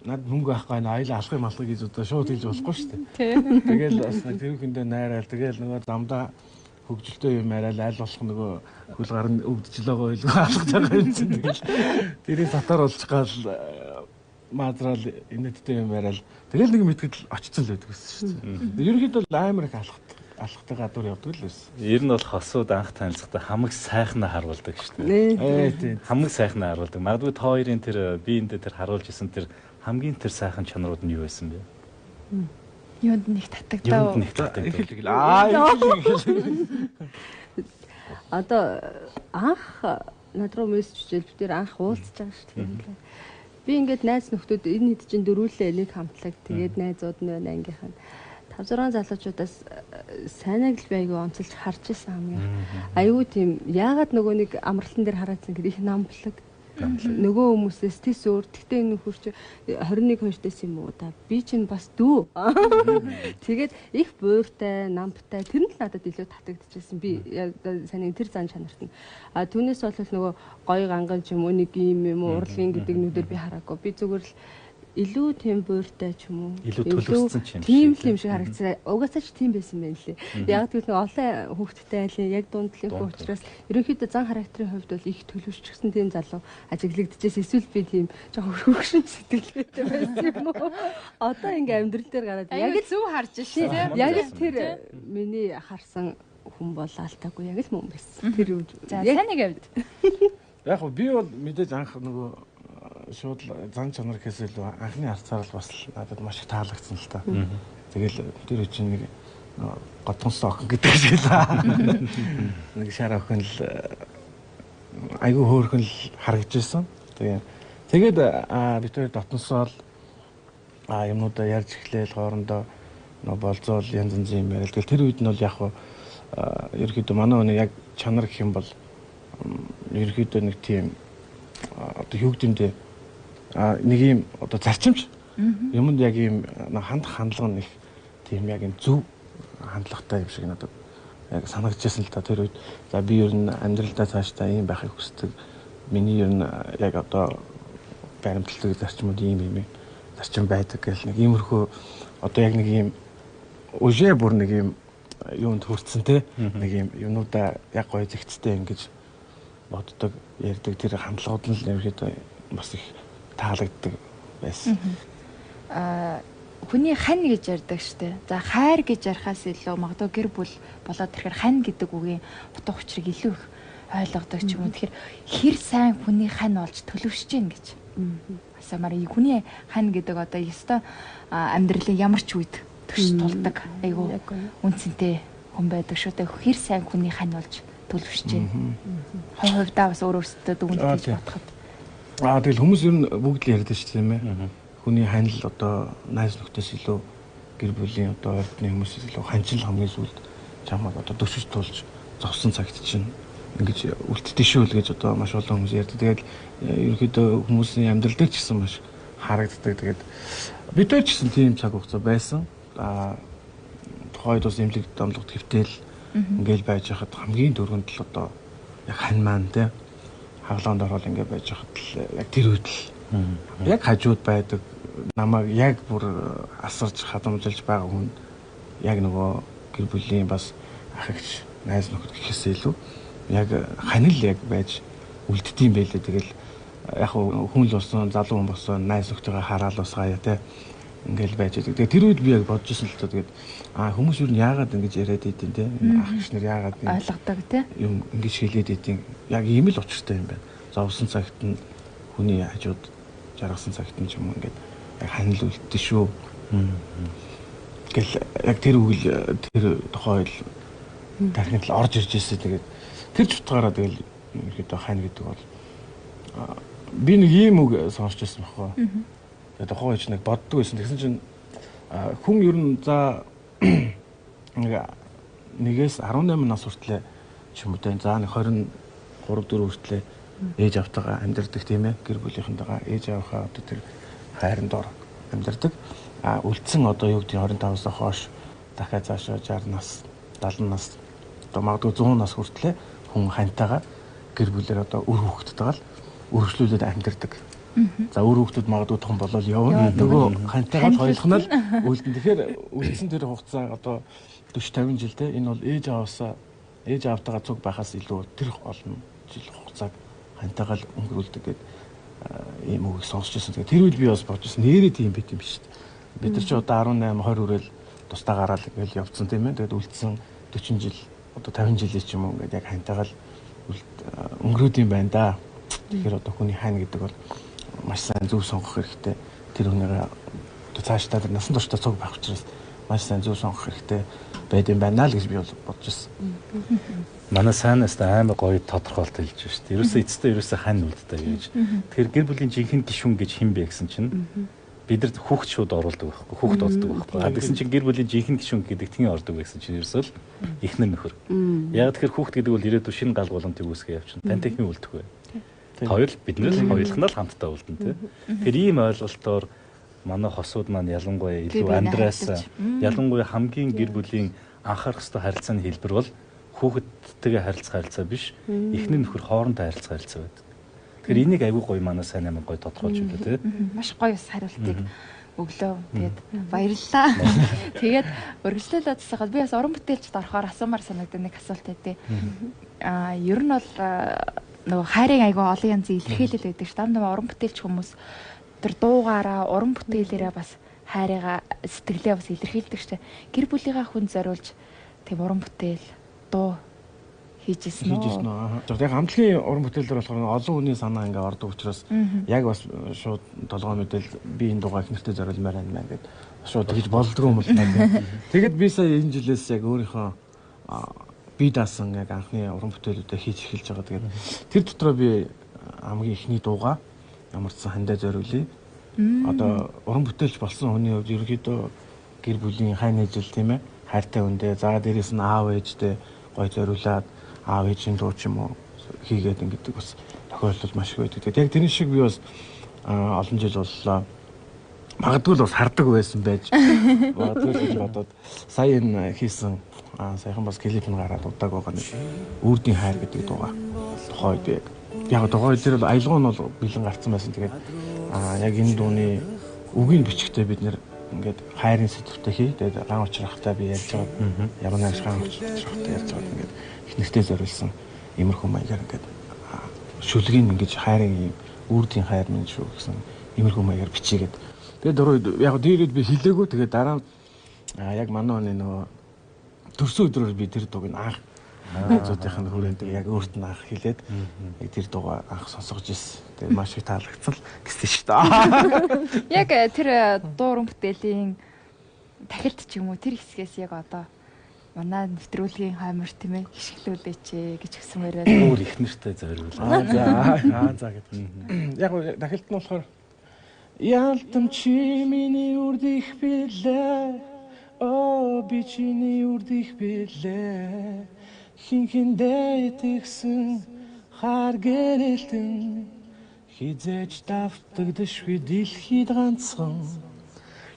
над мөнгө авахгүй аялаа алхах юм алхах гэж одоо шууд хэлж болохгүй шүү дээ. Тэгэл бас нэг тэрүүхэндээ найраал тэгэл нөгөө замдаа хөгжилтэй юм яриад аль болох нөгөө хөл гар нь өвдөж л байгаа илүү алхаж байгаа юм чинь тэгэл тэрийг сатаар болж гал маазраал инээдтэй юм яриад тэгэл нэг мэдгэд очсон л байдаг гэсэн шүү дээ. Ерөнхийдөө амар их алхахтай гадуур явдаг л байсан. Ер нь бол хосууд анх танилцахдаа хамаг сайхнаа харуулдаг шүү дээ. Тийм. Хамаг сайхнаа харуулдаг. Магадгүй та хоёрын тэр биендээ тэр харуулж исэн тэр хамгийн тэр сайхан чанарууд нь юу байсан бэ? Юунд нэг татагдав. Одоо анх над руу мессеж чижэл бид нэр анх уулзж байгаа шүү дээ. Би ингээд найз нөхдүүд энэ хэд чинь дөрүүлээ нэг хамтлаг тэгээд найзууд нь байна ангийнх нь 5-6 залуучуудаас сайнаг л байг онцолж харж исэн хамгийн. Аюу тийм яагаад нөгөө нэг амралтан дээр хараацсан гэдэг их намблаг. Нөгөө хүмүүсээс тэс өөр. Тэгтээ энэ хурч 21-2 дэс юм уу да. Би чинь бас дүү. Тэгээд их буйртай, намтай тэр нь л надад илүү татагдчихсэн. Би сайн тэр зан чанарт нь. Түүнээс бол нөгөө гоё ганган ч юм уу нэг юм уу урлагийн гэдэг нүдээр би хараагүй. Би зүгээр л илүү тийм буйртай ч юм уу. Илүү төлөвлөсөн ч юм шиг. Тийм л юм шиг харагдсан. Угаасаа ч тийм байсан байх лээ. Яг тэгвэл олон хүүхэдтэй айлын яг дундлын хүү учраас ерөнхийдөө зан характерын хувьд бол их төлөвшчихсэн тийм залуу ажиглагдчихээс эсвэл би тийм жоохон хөвгшин сэтгэлгээтэй байсан юм уу. Одоо ингээм амьдрал дээр гараад яг л зөв харж шээ. Яг л тэр миний харсан хүн бол алтаагүй яг л мөн байсан. Тэр за сайн нэг авд. Яг би бол мэдээж анх нөгөө шууд зан чанар гэхээс илүү анхны харцаар л бас надад маш их таалагдсан л та. Тэгэл тэр чинь нэг готгонсон охин гэдэг шиг л нэг шар охин л айгүй хөөрхөн л харагдж байсан. Тэгээд бид хоёр дотносоо л юмнуудаа ярьж эхлээл хоорондоо болзоол янз янз юм яриад. Тэгэл тэр үед нь бол яг ерөөхдөө манай өнөө яг чанар гэх юм бол ерөөхдөө нэг тийм одоо юу гэмдэ нэг юм одоо зарчимч юмд яг ийм хандлага нь их тийм яг юм зөв хандлагатай юм шиг надад яг санагдчихсан л та тэр үед. За би ер нь амьдралдаа цаашдаа ийм байхыг хүсдэг. Миний ер нь яг одоо баримтлагдаг зарчмууд ийм зарчим байдаг гэл нэг иймэрхүү одоо яг нэг ийм үжээ бүр нэг ийм юунд хүрсэн те нэг ийм юмудаа яг гоё зэгцтэй ингэж боддог ярьдаг тэр хандлагууд нь ерөөдөө бас их таалагддаг байсан. Хүний хань гэж ярьдаг штэ. За хайр гэж ярихаас илүү магадгүй гэр бүл болоод тэрхэр хань гэдэг үгийн утга учирыг илүү их ойлгодог ч юм уу. Тэгэхээр хэр сайн хүний хань болж төлөвшөж гин гэж. Асамаар хүний хань гэдэг одоо ёстой амьдралын ямар ч үед төш тулдаг. Айгу үнцэнтэй хүн байдаг шүү дээ. Хэр сайн хүний хань болж төлөвшөж гин. Хувьдаа бас өөрөөсөө дүгнэлт хийж бодоход. Тэгэл хүмүүс ер нь бүгд л ярьдаг шүү дээ юм ээ. Хүний ханил одоо найз нөхдөс илүү гэр бүлийн одоо ордны хүмүүсээс илүү ханчил хамгийн сүүлд чамайг одоо төшөж тулж зовсон цагт чинь ингэж үлддэг шүү л гэж одоо маш олон хүмүүс ярьдаг. Тэгээд ерөнхийдөө хүмүүсийн амьдрал дээр ч гэсэн маш харагддаг. Тэгээд бид ч гэсэн тийм цаг хугацаа байсан. Тухайд бас эмнэлэг домлогт хэвтэл ингээл байж хахад хамгийн дөрөнд л одоо яг хань маань те хаглаанд ороод ингээд байж хахад л яг тэр үед л яг хажууд байдаг намайг яг бүр асарж хадамжилж байгаа хүн яг нөгөө гэр бүлийн бас ах эгч найз нөхөд гэхээс илүү яг ханил яг байж үлддэм байлээ. Тэгэл яг хүн л болсон залуу хүн болсон найз нөхдөйгөө хараал усгая те ингээл байж байгаа. Тэгээ тэр үед би яг бодож ирсэн л та тэгээд хүмүүс юу яагаад ингэж яриад идэв те ах эгч нар яагаад ойлгодог те юм ингэж хэлээд идэв яг ийм л учиртай юм байна. Зовсон цагт нь хүний хажууд жаргасан цагт нь ч юм ингээд ханил үлддэ шүү. Гэл яг тэр үгэл тэр тухайд техник л орж ирж ирсэн. Тэгээд тэр чутгаараа тэгэл ихэд хань гэдэг бол би нэг ийм үг сонсч ирсэн байхгүй. Тэгээд тухайд нэг боддог байсан. Тэгсэн чинь хүн ер нь за нэгээс 18 нас хүртлээр ч юм уу тэ за нэг 23 4 хүртлээр ээж автагаа амьдардаг тийм ээ. Гэр бүлийнхэнтэйгээ ээж авахаа одоо тэр хайрын дор амьдардаг. Үлдсэн одоо юу гэдэг 25-аас хойш дахиад цаашаа 60 нас, 70 нас, одоо магадгүй 100 нас хүртлээр хүн хантайгаа гэр бүлээр одоо үр хүүхдтэйгээ л үргэлжлүүлээд амьдардаг. За үр хүүхдүүд магадгүй том болол явна. Нөгөө хантайгаа хоёулах нь л үлдэн. Тэгэхээр үлдсэн тэр хугацаа одоо 40 50 жилдээ энэ бол ээж аавтайгаа цуг байхаас илүү тэр олон жил хугацааг хантайгаа л өнгөрүүлдэг гэдэг ийм үг сонсч байсан. Тэр үед би бас бодсон нэрээ тийм байт юм биш үү. Бид нар ч одоо 18 20 хүрэл тусдаа гараал ингээл явцсан тийм ээ. Тэгээд үлдсэн 40 жил одоо 50 жилийн ч юм уу ингээд яг хантайгаа л өнгөрөөд юм байна да. Тэгэхээр одоо хүний хань гэдэг бол маш сайн зөв сонгох хэрэгтэй. Тэр хүнийгээ одоо цаашдаа тэр насан туршдаа цуг байх учраас маш сайн зөв сонгох хэрэгтэй байд юм байна л гэж би бол бодож байсан. Манай сайнаас амар гоё тодорхойлт хэлж байна шүү дээ. Ерөөсөө эцэстээ ерөөсөө хань үлддэг гэж. Тэгэхээр гэр бүлийн жинхэнэ гишүүн гэж хэн бэ гэсэн чинь бид нар хүүхд шууд оруулдаг байхгүй. Хүүхд олдог байхгүй. Тэгсэн чинь гэр бүлийн жинхэнэ гишүүн гэдэг тэн ордог гэсэн чинь ерөөсөө л эхнэр нөхөр. Яг тэгэхээр хүүхд гэдэг бол ирээдүйн шинэ гал боломтыг үүсгэж явчихна. Пантехник үлдэх бай. Хоёр бид нар л хоёулах нь л хамтдаа үлдэн тий. Тэгэхээр ийм ойлголтоор манай хосууд маань ялангуяа илүү амьдраас ялангуяа хамгийн гэр бүлийн анхаарах ёстой харилцааны хэлбэр бол хүүхэдтэйгээ харилцаа биш эхнэр нөхөр хоорондоо харилцаа байдаг. Тэгэхээр энийг аягүй гоё манай сайн амин гоё тодорхойлж өглөө тий. Маш гоё ус хариултыг өглөө. Тэгээд баярлалаа. Тэгээд өргөжлөлөө цэцэхэд би бас уран бүтээлчд орохоор асуумаар санагдсан нэг асуулт байдیں۔ Ер нь бол нөгөө хайрын аягүй олон янзын илэрхийлэл байдаг ш. Там нөгөө уран бүтээлч хүмүүс тэр дуугаараа уран бүтээлээрээ бас хайрыгаа сэтгэлээ бас илэрхийлдэг ш. Гэр бүлийнхаа хүн зориулж тийм уран бүтээл дуу хийжсэн үү? Яг хамтлагийн уран бүтээлээр болохоор олон хүний санаа ингээ ордог учраас яг бас шууд толгой мэдэл би энэ дуугаа их нэртэй зориулмаар байна гэдэг шууд тэгж болдгоо юм бол тэгэд би сая энэ жилээс яг өөрийнхөө би даасан яг анхны уран бүтээлүүдээ хийж эхэлж байгаа. Тэгээд тэр дотроо би хамгийн ихний дуугаа ямар ч сан хандаа зориулъя. Одоо уран бүтээлч болсон хүний хувьд ерөнхийдөө гэр бүлийн хань ижил тийм ээ хайртай хүндээ за дээрээс нь аав ээжтэй гой зориулаад аав ээжийн дуу ч юм уу хийгээд ингэдэг бас тохиолдол маш их байдаг. Тэгээд яг тэр шиг би бас олон жил боллоо. Магадгүй л бас хардаг байсан байж. Магадгүй л одоо сая энэ хийсэн саяхан бас клип нь гараад удааг байгаа нэг үрдийн хайр гэдэг дууга. Тухай үед яг тухай дээр бол аялгаа нь бол бэлэн гарцсан байсан. Тэгээд яг энэ дууны үгийн бичгтээ бид нэр ингээд хайрын сэдвтэй хий. Тэгээд ган учрахтай би ярьж байгаа. Ямар нэг ган учрахтай ярьж байгаа ингээд их нэртэй зориулсан иймэрхүү маягаар ингээд шүлгийн ингээд хайрын ийм үрдийн хайр минь шүү гэсэн иймэрхүү маягаар бичигээд. Тэгээд яг дээрээ би хэлээгүй. Тэгээд дараа яг манай оны нөгөө төрсөн өдрөөр би тэр дууг анх зүүдийнх нь хүрээнд яг өөрт нь анх хэлээд яг тэр дуугаа анх сонсгож ирсэн. Тэгээд маш их таалагдсан гэсэн шүү дээ. Яг тэр дууран бүтээлийн тахилт ч юм уу тэр хэсгээс яг одоо манай нэвтрүүлгийн хаймар тийм ээ хишгэлүүлээч гэж гисмээрээ өөр их нэртэй зориулсан. За гэдэг. Яг тахилт нь болохоор ялтам чи миний үрд их билээ. Би чиний үрд их билээ. Хинхэндээ итгэсэн хар гэрэлтэн хизээж давтагдашгүй дэлхийд ганцхан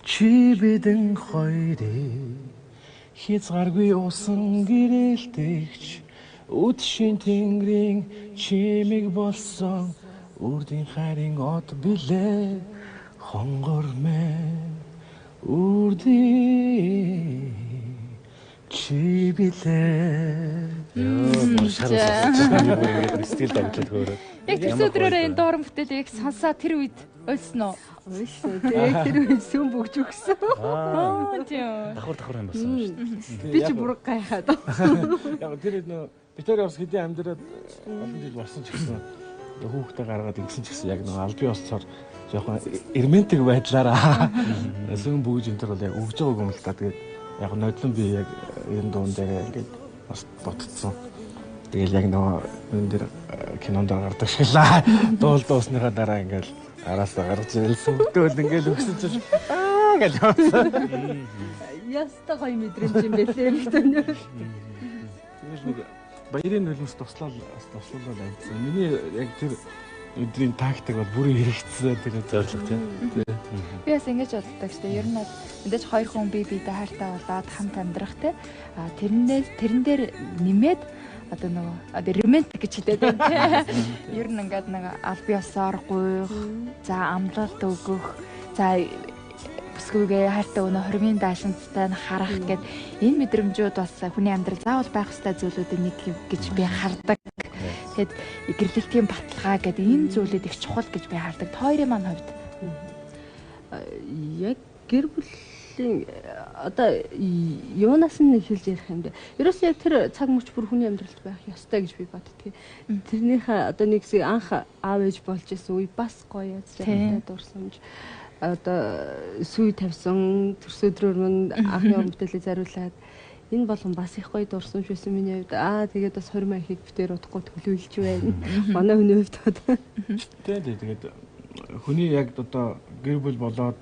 чи бидэн хоёрыг хязгааргүй усан гэрэлтэгч үдшийн тэнгэрийн чимэг болсон үрдийн хайрын од билээ хонгор мэн үрдийн чи билээ. Яа, шаргал сэтгэл дагуулж хөөрөө. Яг тэр өдрөөрөө энэ дууран бүтээлийг сонсоо тэр үед ойлсон уу? Ойлсон. Тэгээд тэр үед сүм бүгж өгсөн. Тийм. Давхар юм болсон шүү дээ. Би ч бүр гайхаад. Яг тэр нөө битээр бас хэдийн амьдраад олон жил болсон ч гэсэн хүүхдээ гаргаад ингэсэн ч гэсэн яг нөө албан ёсоор жоохон эрмэнтик байдлаараа сүм бүгж энэ төр бол яг өгж байгааг юм л та. Тэгээд яг нодлон би яг энэ дуун дээр ингээд бас ботцсон. Тэгэл яг нөгөө энэ дэр кинонд гардаг шилаа. Дуул дуусныхаа дараа ингээд араасаа гарч ирэлсэн. Тэгэл ингээд өгсөн чинь гэж явсан. Яста гоё мэдрэмж юм бэлээ ихтэнээр. Тэгэл нэг баярын нулимс туслуулаад амжсан. Миний яг тэр өдрийн тактик бол бүрэн хэрэгцсэн тэр зорилго тийм. Би бас ингэж боддог шүү дээ. Ер нь мэдээж хоёр хүн биедээ хайртай болоод хамт амьдрах те. Тэрэн дээр нэмээд одоо нөгөө романтик гэж хэлээд байна те. Ер нь ингээд нэг аль биесээр гуйх, за амлалт өгөх, за бүсгүйгээ хайртай өнө хоргийн даашинцтай харах гэд энэ мэдрэмжүүд бас хүний амьдрал заавал байх ёстой зүйлүүдийн нэг гэж би хардаг. Тэгэхэд гэрлэлтийн баталгаа гэдэг энэ зүйлүүд их чухал гэж би хардаг. Хоёрын маань хувьд яг гэр бүлийн одоо юунаас нь хэлж ярих юм бэ? Ерөөсөө яг тэр цаг мөч бүр хүний амьдралд байх ёстой гэж би боддог. Тэрнийхээ одоо нэг хэсэг анх аав ээж болж исэн үе бас гоё яцтай дурсамж одоо сүй тавьсан төрсөдрөөр мөн анхны өмтөлөө зариулаад энэ болгон бас их гоё дурсамж байсан миний хувьд. Тэгээд бас 20 мяхийг битээр удахгүй төлөвлөж байна. Манай хүний хувьд одоо тэгээд хүний яг одоо гэр бүл болоод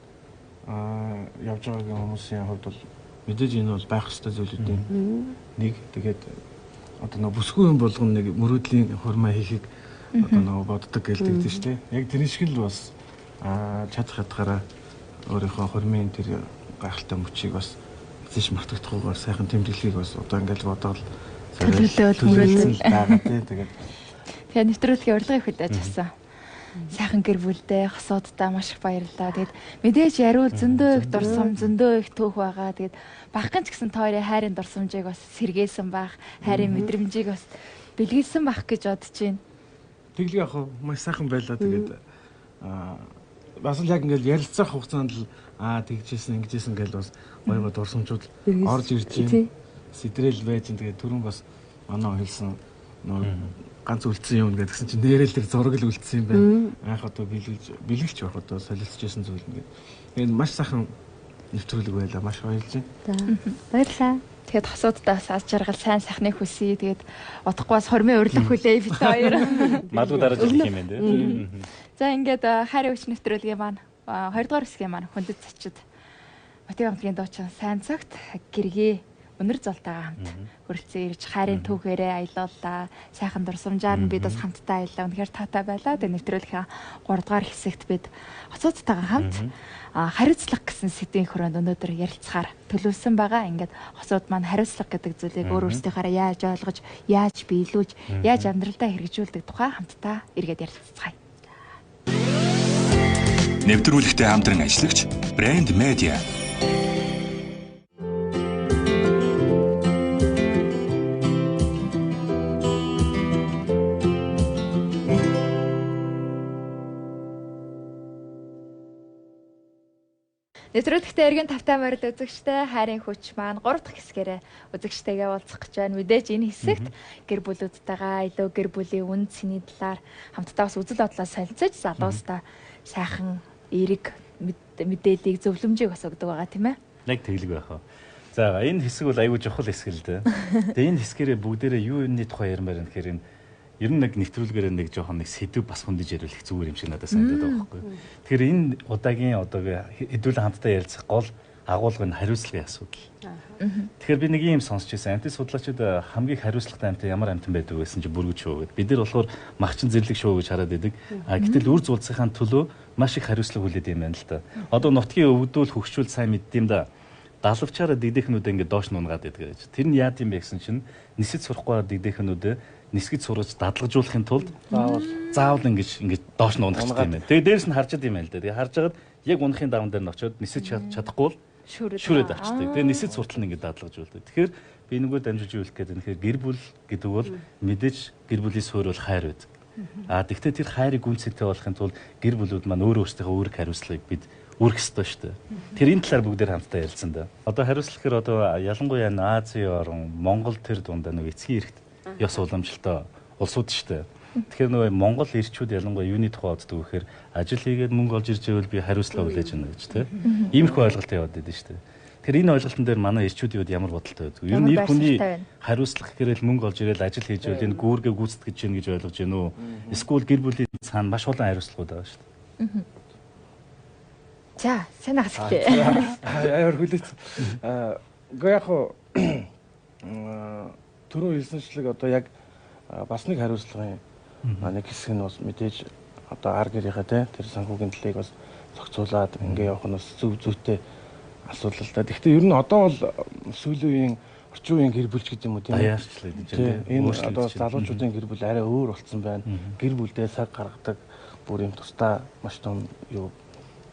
явж байгаа хүмүүсийн хувьд бол мэдээж энэ бол байх ёстой зүйлүүдийн нэг. Тэгээд одоо нэг бүсгүй юм болгоно нэг мөрөөдлийн хурмаа хийхийг одоо нэг боддог гэлдэг тийм шүү дээ. Яг тэр шиг л бас чадах хатгаараа өөрийнхөө хурмын тэр гайхалтай мөчийг бас эцэж мартагдахгүйгээр сайхан тэмдэглэхийг бас одоо ингээл бодоод төлөвлөлт мөрөөдөл байгаа тийм. Тэгээд нэвтрүүлгийн урилгыг хүлээж авсан. Сайхан гэр бүлдээ хосуудтай маш их баярлалаа. Тэгээд мэдээж яриул зөндөө их дурсам, зөндөө их түүх байгаа. Тэгээд багхан ч гэсэн тойрын хайрын дурсамжийг бас сэргээсэн байх, хайрын мэдрэмжийг бас бэлгэлсэн байх гэж бодож байна. Тэглэг яг маш сайхан байлаа. Тэгээд бас л яг ингээл ярилцах хугацаанд л тэгжсэн ингэжсэн гэл бас гоё дурсамжууд орж ирж байна. Сэтрэл байж тэгээд түрүүн бас оноо хэлсэн ганц үлдсэн юм гэдгсэн чинь нэрэл тэр зураг л үлдсэн юм байна. Анх одоо бэлгэлж байх одоо солилцчихсэн зүйл ингээд. Тэгээд маш сайхан нэвтрүүлэг байлаа. Маш баярлалаа. За баярлалаа. Тэгээд хосуудтай бас аз жаргал сайн сайхныг хүсье. Тэгээд удахгүй бас хормын урилга хүлээе бид хоёр. Малгуу дарааж ирэх юм байна тий. За ингээд хайрын хүч нэвтрүүлгийн маань 2 дугаар хэсгийн маань хүндэт зочид Матей хамтгийн дуучин сайн цагт гэргээ өнөр золтойгоо хамт хүрэлцэн ирж хайрын түүхээрээ аялууллаа. Сайхан дурсамжаар нь бид бас хамтдаа аяллаа. Үнэхээр таатай байлаа. Тэгээ нэвтрүүлгийн 3 дугаар хэсэгт бид хосуудтайгаа хамт хариуцлага гэсэн сэдвийн хүрээнд өнөөдөр ярилцахаар төлөвлөсөн байгаа. Ингээд хосууд маань хариуцлага гэдэг зүйлийг өөрсдийнхаараа яаж ойлгож, яаж биелүүлж, яаж амьдралдаа хэрэгжүүлдэг тухай хамтдаа эргээд ярилццгаая. Нэвтрүүлэгтээ хамтран ажиллагч Brand Media. Нэвтрүүлэгтээ эргэн тавтай морд үзэгчтэй хайрын хүч маань 3 дахь хэсгээрээ үзэгчтэйгээ уулзах гэж байна. Мэдээж энэ хэсэгт гэр бүлүүдтэйгээ илүү гэр бүлийн үн цэний талаар хамтдаа бас үзэл бодлоо солилцож залуустай сайхан эерэг мэдээллийг зөвлөмжийг бас өгдөг байгаа тийм ээ. Яг тэглэг байх. За энэ хэсэг бол аюул чухал хэсэг л дээ. Тэгээ энэ хэсгээрээ бүгдээрээ юу юуны тухай ярмаар байна гэхээр ер нь нэг нэвтрүүлгээрээ нэг жоохон нэг сэдв бас хүндэж ярих зүгээр юм шиг надад санагдаад байгаа байхгүй. Тэгэхээр энэ удаагийн хэдүүлэн хамтдаа ярилцах гол агуулга нь хариуцлагын асуудал. Тэгэхээр би нэг юм сонсч байсан. Амтны судлаачид хамгийн хариуцлагатай амт ямар амтан байдаг вэ гэсэн чинь бүргэж шоу гэдэг. Бид нар болохоор махчин зэрлэг шоу гэж хараад байдаг. Гэтэл үр зулцсхийн төлөө маш их хариуцлага хүлээдэг юм байна л да. Одоо нутгийн өвдөл хөгшүүл сайн мэддэм да. Далавчаараа дэгдэхнүүдээ ингээд доош нунгаад байдаг гэж. Тэр нь яад юм бэ гэсэн чинь нисэж сурахгүй дэгдэхнүүдээ нисгэж сургаж дадлагжуулахын тулд заавал ингэж доош нь унах юм байна. Тэгээ дээрс нь харж байгаа юм л да. Тэгээ харж агаад яг унахын даван дээр нь очиод нисэж чадахгүй бол шүрээд авчдаг. Тэгээ нисэж суртал нь ингэ дадлагжуулдаг. Тэгэхээр би нөгөө дамжуулж юу хэлэх гээд тэгэхээр гэр бүл гэдэг бол мэдээж гэр бүлийн суурь бол хайр байдаг. Тэгвэл тэр хайрыг үнцэнтэй болохын тулд гэр бүлүүд маань өөрсдийнхөө үүрэг хариуцлагыг бид үрэх ёстой шүү дээ. Тэр энэ талаар бүгдээр хамтдаа ярилцсан да. Одоо хариуцлагаар одоо ялангуяа Азийн орн Монгол тэр дундаа нөгөө эцгийн эрхт ёс уламжлалтай улсууд шүү дээ. Тэгэхээр нөгөө Монгол ирчүүд ялангуяа юуны тухай боддог вэхээр ажил хийгээд мөнгө олж ирж байвал би хариуцлага хүлээж байна гэж тийм. Иймэрхүү ойлголттой яваад байдаг шүү дээ. Тэгэхээр энэ ойлголтын дээр манай ирчүүдийн хувьд ямар бодолтой байдаг? Ер нь нэр хүний хариуцлага гэхэрэл мөнгө олж ирэл ажил хийж байвал энэ гүүргээ гүйцэтгэж гин гэж ойлгож байна уу? Эсвэл гэр бүлийн цаана маш олон хариуцлагууд байгаа шүү дээ. За, сайн асуултээ. Аяар хүлээц. Гэхдээ яг түрүү хэлсэнчлэг одоо яг бас нэг хариуцлагын нэг хэсэг нь бас мэдээж одоо ар гэрийнхээ тэр санхүүгийн талыг бас зохицуулаад ингээ явах нь бас зөв зүйтэй асуудал л да. Гэхдээ ер нь одоо бол сүүлийн үеийн орчин үеийн гэр бүлч гэдэг юм уу тийм үү? Аяарчлаа гэж байна. Энэ одоо залуучуудын гэр бүл арай өөр болцсон байна. Гэр бүлдээ цаг гаргадаг бүр юм тусдаа маш том юу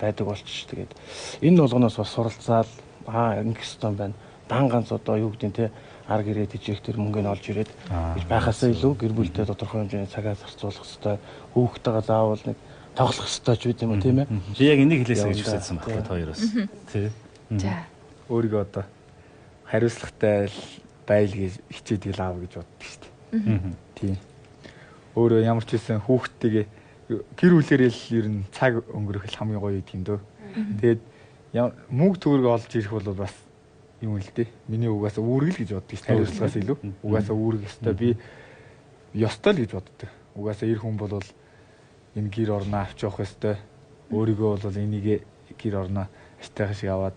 байдаг болчих. Тэгээд энэ болгоноос бас суралцаад ингэх ёстой байна. Дан ганц одоо юу гэдэг нь те ар гэрээ тижээх тэр мөнгөний олж ирээд гэж байхасаа илүү гэр бүлдээ тодорхой хэмжээний цагаа зарцуулах ёстой. Хүүхдтэйгээ заавал нэг тоглох ёстой ч үгүй юм уу тийм ээ. Би яг энийг хэлээсэй гэж хүссэн байна хоёроос. Тий. За. Өөрийгөө одоо хариуцлагатай байлгийг хичээдэг л аав гэж боддог шүү дээ. Тийм. Өөрөө ямар ч хэлсэн хүүхдтэйгээ гэр бүлэрээ л ер нь цаг өнгөрөх л хамгийн гоё юм дөө. Тэгээд мөнгө төгрөг олж ирэх бол бас юм л дээ. Миний угаасаа үүргэл гэж боддог шүү дээ. Хариуцлагаас илүү. Угаасаа үүрэх ёстой. Би ёстой л гэж боддог. Угаасаа эр хүн бол энэ гэр орноо авч явах ёстой. Өөрийгөө бол энийг гэр орноо аштайхан шиг аваад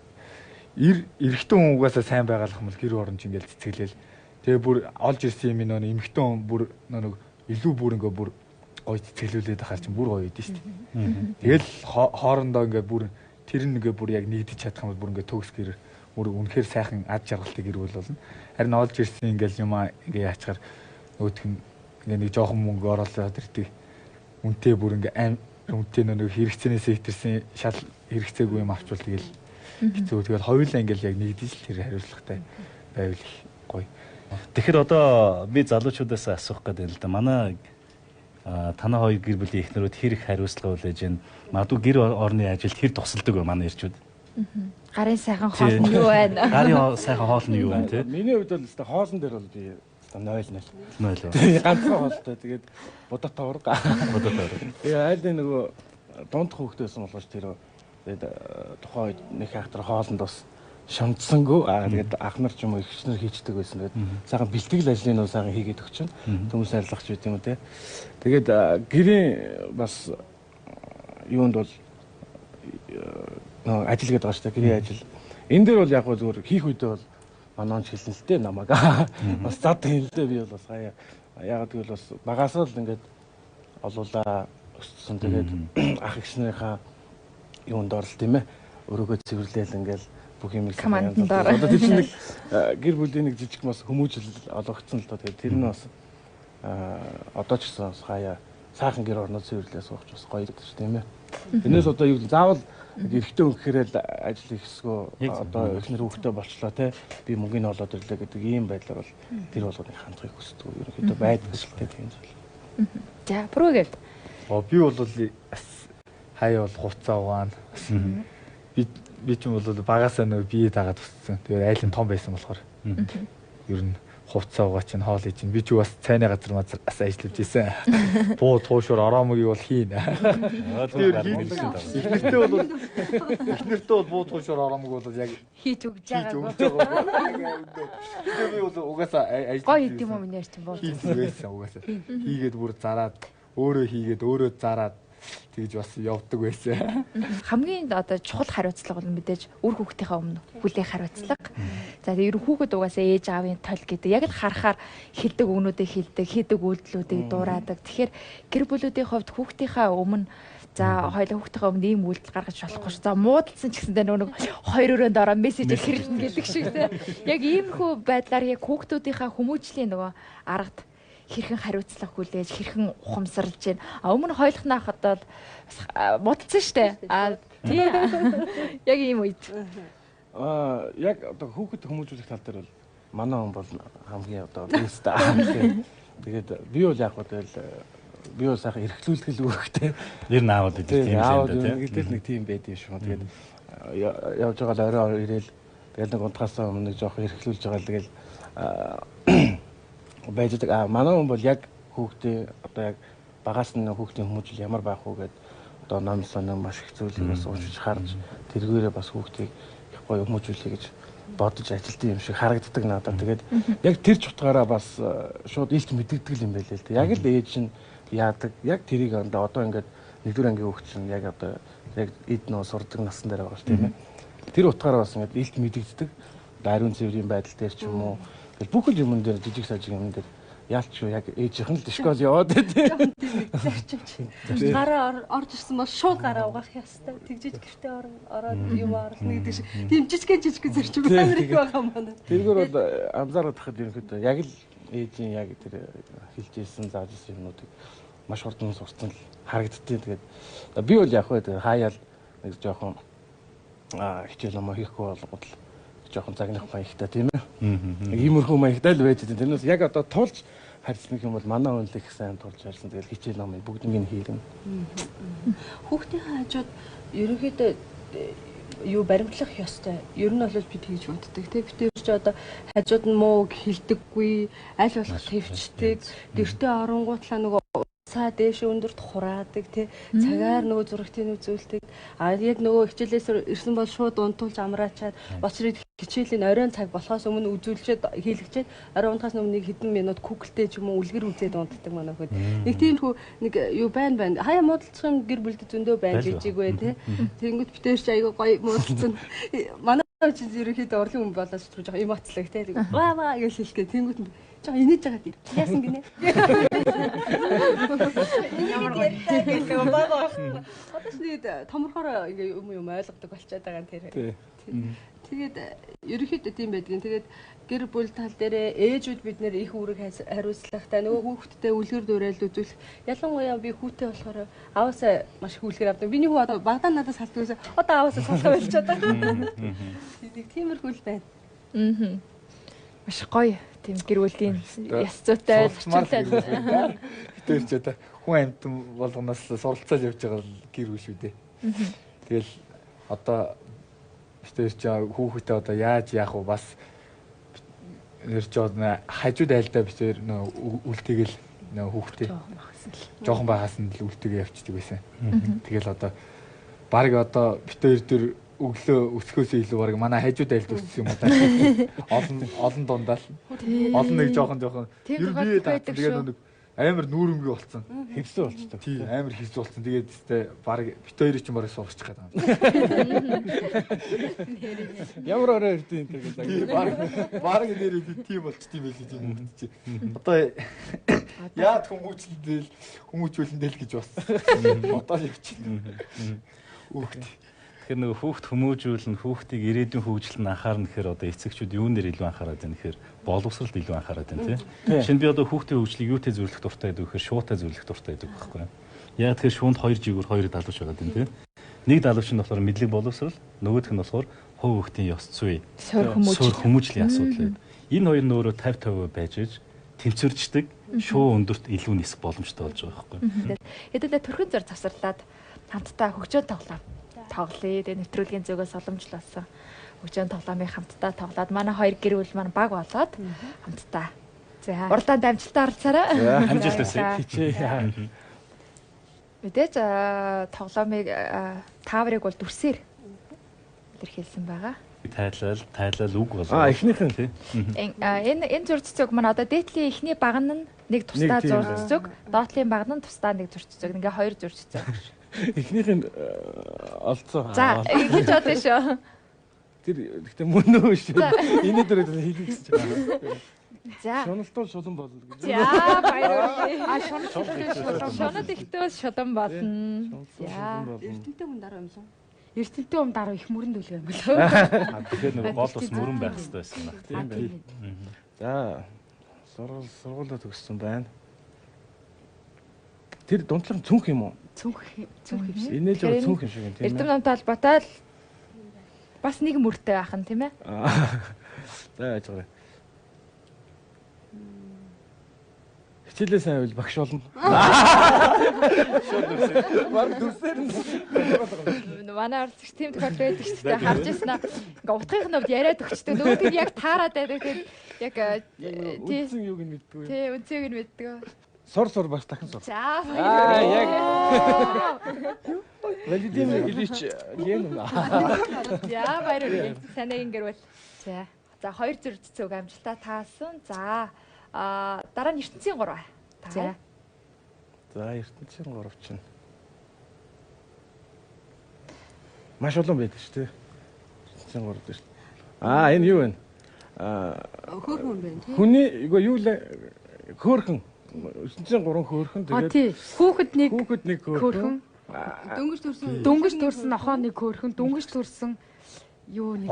эрэгтэй хүн угаасаа сайн байгаалах юм бол гэр орон ч ингээл цэцгэлээл. Тэгээ бүр олж ирсэн юм нөө эмэгтэй хүн бүр нэг илүү бүр ингээ бүр гоё цэцгэлүүлээд ахаар чинь бүр гоё идэв шүү дээ. Тэгэл хоорондоо ингээ бүр тэр нэгэ бүр яг нэгдэж чадах юм бол бүр ингээ төгс гэр бүр үнэхээр сайхан ад жаргалтай гэр бүл болно. Харин олж ирсэн ингээл юм ингээ яачаар нөгөөх нь ингээ нэг жоохон мөнгө оруулаад ирдэг. Үнтэй бүр ингээ аим үнтэй нэг хэрэгцээнээс хэтэрсэн шал хэрэгцээгүй юм авчвал тэгэл хэцүү. Тэгэл хоёулаа ингээл яг нэгдэж л тэр хариуцлагатай байвал их гоё. Тэгэхээр одоо би залуучуудаас асуух гэдэг юм л да. Манай танаа хоёр гэр бүлийн эхнэрүүд хэрэг хариуцлага хүлээж байна. Магадгүй гэр орны ажилд хэр тусалдаг вэ манай ирчүүд? Гарын сайхан хоол нь юу байна? Гарын сайхан хоол нь юу байна те? Миний хувьд бол өстой хоолн дээр бол би 0 0. Ганцхан хоолтой. Тэгээд будаа тавраг. Будаа тавраг. Айл нөгөө дунд хөөхтэйсэн болохоос тэр тэгээд тухайн үед нэг хайхтар хоолнд бас шамдсангүй тэгээд ах нар ч юм уу ихчнэр хийчдэг байсан. Тэгээд сайхан бэлтгэл ажлыг нөө сайхан хийгээд өгч чинь хүмүүс арилгахч байт юм уу те. Тэгээд гэрийн бас юунд бол ажил гэдэг байгаа шүү дээ. Гэрийн ажил. Энэ дээр бол яг зүгээр хийх үедээ бол манайч хэлнэ л дээ намайг. Бас зад хэлдэ би бол бас хаяа яагаад гэвэл бас багасаа л ингээд олуулаа өссөн. Тэгээд ах эгчнийхээ юунд орл тийм ээ. Өрөөгөө цэвэрлээл ингээл бүх юм командаар. Одоо тийм нэг гэр бүлийн нэг жижиг бас хүмүүжил олгогдсон л доо. Тэгээд тэр нь бас одоо ч гэсэн хаяа сайхан гэр орноо цэвэрлээ суух бас гоё гэдэг чинь тийм ээ. Энэс одоо юу заавал эрэгтэй хүн гэхээр л ажил ихсгөө одоо эхнэр хүүхдээ болчлоо те би мөнгөний олоод ирлээ гэдэг ийм байдлаар бол тэр болгоныг хандахыг хүсдэг. Ерөнхийдөө байдаг л тийм зүйл. За прогед. Би бол хаяа бол хувцас угаана. Би ч юм бол багасаа нөгөө бие дагаад өссөн. Тэгээд айлын том байсан болохоор ер нь хувцас угаа чинь хоол ий чинь би ч бас цайны газар бас ажиллаж исэн. Буу туушуур ороомыг бол хийн. Эхнэртээ бол буу туушуур ороомыг бол яг хийж өгч байгаа. Би бол угаасаа ажиллаж гоё идэм юм нэр чинь буу. Хийсэн угаасаа. Хийгээд бүр зараад өөрөө хийгээд өөрөө зараад тэгж бас явдаг байсан. Хамгийн одоо чухал хариуцлага бол мэдээж үр хүүхдийнхээ өмнө хүлээх хариуцлага. За тэгээ ер нь хүүхэд угаасаа ээж аавын тол гэдэг яг л харахаар хэлдэг өгнүүдээ хэлдэг, хийдэг үйлдэлүүдийг дураадаг. Тэгэхээр гэр бүлүүдийн хувьд хүүхдийнхээ өмнө за хоёулаа хүүхдийнхээ өмнө ийм үйлдэл гаргаж болохгүй ш. За муудалсан ч гэсэндээ нэг хоёр өрөөнд ороо мессеж хэрэлдэн гэдэг шиг те. Яг иймэрхүү байдлаар яг хүүхдүүдийнхээ хүмүүжлийн нөгөө аргад хэрхэн хариуцлага хүлээж хэрхэн ухамсарлж байна. Өмнө хойлохнаа хадаад муудалсан штэ. Тийм. Яг ийм үед. Яг одоо хүүхэд хүмүүжүүлэх тал дээр бол манай хүн бол хамгийн одоо бэст. Тэгээд би бол яг тэгэл би бол сайхан эрхлүүлэх л үүрэгтэй. Ер нь аавд гэдэг тийм юм дээ. Нэг тийм байдгийн шүү. Тэгээд явж байгаа л орой ирээл тэгэл нэг унтахаасаа өмнө нэг жоох эрхлүүлж байгаа л тэгэл байдаг. Манай хүн бол яг хүүхдээ одоо яг багаас нь хүүхдийн хүмүүжил ямар байх уу гэдэг одоо ном сонин маш их зүйлийг бас уншиж харж тэргээрээ бас хүүхдийг их гоё хүмүүжүүлэе гэж бодож ажилтсан юм шиг харагддаг надад. Тэгээд яг тэр чутгаараа бас шууд илт мэддэг юм байлээ л дээ. Яг л ээж нь яадаг. Яг тэрийг одоо ингээд 1-р ангийн хүүхд чинь яг одоо яг эд нөө сурдаг насн дээр байгаа ш тийм ээ. Тэр утгаараа бас ингээд илт мэдэгддэг. Ариун цэврийн байдал дээр ч юм уу бүх л юм дээр жижиг сажиг юм дээр яалч юу яг ээжийнх нь л школ яваад тийм. Гараа орж ирсэн бол шууд гараа угаах ястай. Тэгжиж гэртээ ороод юм орлно гэдэг шиг. Тийм жижиг зарчим их байгаа манай. Тэргээр бол анзаараад тахад ерөнхийдөө яг л ээжийн яг тэр хэлж ирсэн зааж ирсэн юмнуудыг маш хурдан сурцсан л харагдтыг. Тэгээд би бол яг хөө хаяал нэг жоохон хичээл номоо хийхгүй болгоод л жоохон загнах маягтай тийм ээ. Нэг иймэрхүү маягтай л байж байгаа. Тэрнээс яг одоо тулж харьцдаг юм бол манай хүн л их сайн тулж харьсан. Тэгэл хичээл номыг бүгднийг хийрнэ. Хүүхдийн хажууд ерөнхийдөө юу баримтлах ёстой. Ер нь бол би тэгж боддог. Тэ битээ ч одоо хажууд нь муу хэлдэггүй, аль болох төвчдөг. Гэртээ оронгуутлаа нөгөө цаа дээш өндөрт хураадаг тий цагаар нөгөө зурагтын үзүүлдэг яг нөгөө хичээлээс ирсэн бол шууд унтуулж амраачаад бочрыг хичээлийн оройн цаг болохоос өмнө үзүүлчихэд хийлгчээд орой унтахаас өмнө нэг хэдэн минут Google-тэй ч юм уу үлгэр үзээд унтдаг манай хөхөд нэг тиймэрхүү нэг юу байна хаяа муудалцах юм гэр бүлд зөндөө байна жижигвэ тий тэгэнгүүт битээр ч айгүй гоё муудалцсан манай ч ерөнхийдөө урлын хүн болоод ч жоох эмоцлог тий ваа гэж хэлдэг тэгэнгүүт жоо инээж байгаа тийм. Яасан гинэ? Ямар гоё гэдэг бага. Одоо ч нэг томорхоор ингээ юм ойлгодог болчиход байгаа тэр. Тэгээд ерөнхийдөө тийм байдгийн. Тэгээд гэр бүл тал дээрээ ээжүүд бид нэр их үүрэг хариуцлагатай нөгөө хүүхдтэй үлгэр дуурайл үзүүлэх. Ялангуяа би хүүтэй болохоор ааваасаа маш их үлгэр авдаг. Биний хүү одоо багадаа надаас салдгүйсэн. Одоо ааваасаа салгаа болчиход байгаа. Нэг тиймэрхүү л байна. Маш гоё тийм гэр бүлийн яс зүйтэй ойлголцтой. Тэр ч одоо хүн амьд болгоноос суралцаад явж байгаа гэр бүл шүү дээ. Тэгэл одоо тэр ч хүүхдээ одоо яаж яах вэ бас нэр ч хажууд айлдаа битэр үлдээгэл хүүхдээ жоохон багаас нь л үлдээгээ явчихдаг байсан. Тэгэл одоо баг одоо битэр дээр өглөө өсгөөсөө илүү баг манай хажууд айлд өссөн юм уу даа. Олон дундаа л. Олон нэг жоохон ер нь бие таа. Тэгээд нэг амар нүүрэмгүй болсон. Хэвсүү болчихлоо. Тий, амар хэвсүү болсон. Тэгээд тест баг бит хоёрыг ч барыг суулгачих гээд байгаа юм. Ямар орой ирдэ энэ гэдэг. Баг нэрээ би тийм болчт юм байли тийм хүмүүс чи. Одоо яад хүмүүжүүлэндэл гэж бас. Одоо л явчихна. Хүүхд. Тэгэхээр нөгөө хүүхд хүмүүжүүлэн хүүхдийг ирээдүйн хөгжил нь анхаарна гэхээр одоо эцэгчүүд юунээр илүү анхаарат байна гэхээр боловсролд илүү анхаарат байна тийм. Шинэ би одоо хүүхдийн хөгжлийг юутай зөвлөх дуртай гэдэг гэхээр шуутай зөвлөх дуртай гэдэг байхгүй юу. Яа тэгэхээр шуунд хоёр жигүүр хоёр далууч байгаа тийм. Нэг далууч нь болохоор мэдлэг боловсрол, нөгөөх нь болохоор хувь хүүхдийн ёс зүй, суурь хүмүүжлийн асуудал байдаг. Энэ хоёр нь өөрөө 50-50 байж иж тэмцэрчдэг шуу өндөрт илүү нисэх боломжтой болж байгаа байхгүй юу. Хэдүүлээ төрхөн зөр завсарлаад хамтдаа хөгжөөн тоглоом. Тоглоё. Тэгээ нэвтрүүлгийн зүгээс уламжлуулсан хөгжөөн тоглоомыг хамтдаа тоглоод манай хоёр гэр бүл маань баг болоод хамтдаа. За урдаанд амжилтаа оролцоорой. Амжилт хүсье. Мэдээж тоглоомыг тааврыг бол дүрсээр илэрхийлсэн байгаа. Тайлал үг болоо. Эхнийх нь тий. Энэ зурццэг маань одоо дээдлийн эхний баг нь нэг тусдаа зурццэг, доотлын баг нь тусдаа нэг зурццэг. Ингээ хоёр зурццэг. Эхнийх нь олцоо. За, ингэж бодсон шүү. Тэр гэхдээ мөн нөө шүү. Энэ дээр хэлэх гэж байна. За. Шуналтуул шулан болно гэж. За, баярлалаа. Шунал ихтэй шулан болно. За. Эрдэнэтэй хүн дараа юм лөө. Эрдэнэтэй хүн дараа их мөрөнд үлгэх юм болоо. Тэгэхээр нөгөө гол ус мөрөн байх хэрэгтэй байсан баг тийм. За. Сургуулаа төгссөн байна. Тэр дундлага цүнх юм уу? Цүнх юм. Энэ л цүнх юм шиг юм тийм ээ. Эрдэм намтай холбоотой л бас нэг мөртэй байх нь тийм ээ. За яаж гараа. Хичээлээ сайн байвал багш болно. Баг дүрсээр нь. Манай орцогч тийм тохиолдол байдаг шүү дээ. Харж ирсэн аа. Ингээ утгын хувьд яриад өгчтэй. Нөгөөд нь яг таарад байдаг. Тэгээд яг үндсэн юуг нь мэддэг. Тий, үндсийг нь мэддэг. Сур бас дахин сур. За. Яг. Валидим Ильич Ленин. За баярлалаа. Санаа ингэрвэл. За. За хоёр зөрчцөг амжилтаа таасан. За. Дараа нь ертөнцийн 3. За. За ертөнцийн 3 чинь. Маш олон байдаг шүү дээ. Ертөнцийн 3 дээ шүү. Энэ юу вэ? Хөөрхөн байна тий. Хүний юу л хөөрхөн. Ертөнцийн 3 хөөрхөн тэгээд тий. Хүүхэд нэг хөөрхөн. Дөнгөж төрсөн нохоо нэг хөөрхөн, дөнгөж төрсөн юу нэг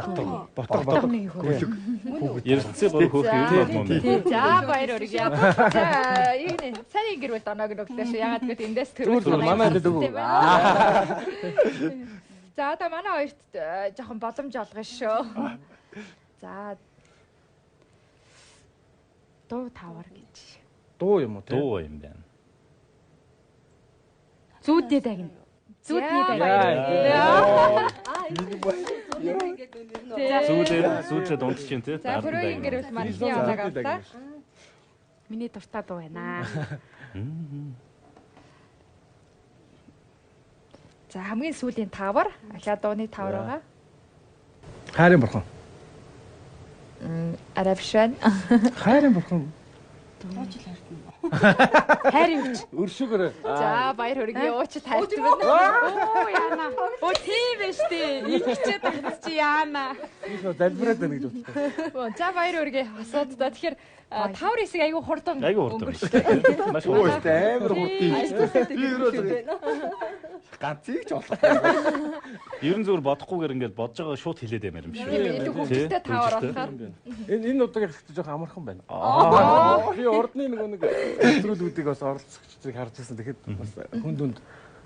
ботор нэг хөөрхөн. Ертөнцийн 3 хөөрхөн юу болмоо бэ? За баяр үргэ. За юу нэ? Сайн ингэрвэл оноог өглөөш. Ягаад гэвэл эндээс төрөл манай дэд үгүй. За одоо манай хоёрт жоохон боломж олгоно шүү. За дуу тавар гэж. Дуу юм уу те? Дуу юм байна. Зүүдний дагна. Зүүдний дагна. Зүүдээ дундч юм те. За хөрөө ингэрвэл манай оноог авлаа. Миний дуртай дуу байна. За хамгийн сүүлийн тавар, ахаа дууны тавар байгаа. Хайрын бурхан. Арабшан. Хайрын бурхан. Хайрын хүч. Өршөөгөр. За баяр хүргэе. Уучид хайртай байна. Оо яана. Оо тийм биш тий. Игчээд тагц чи яана. Би залбираад байна гэж бодсон. За баяр хүргэе. Асууддаа. Тэгэхээр тавар хэсэг айгүй хурдан өнгөрчлээ. Маш хурдан амар хурдан. Би өөрөө ганцыг ч болох. Ерөн зүгээр бодохгүйгээр ингээд бодож байгаа шууд хилээд ямаар юм шиг. Илүү хөвгөлтэй тавар болохоор. Энэ удааг ихтэй жоох амархан байна. Би урдны нэг нэвтрүүлгүүдийг бас оролцогчдыг харж ирсэн. Тэгэхэд бас хүнд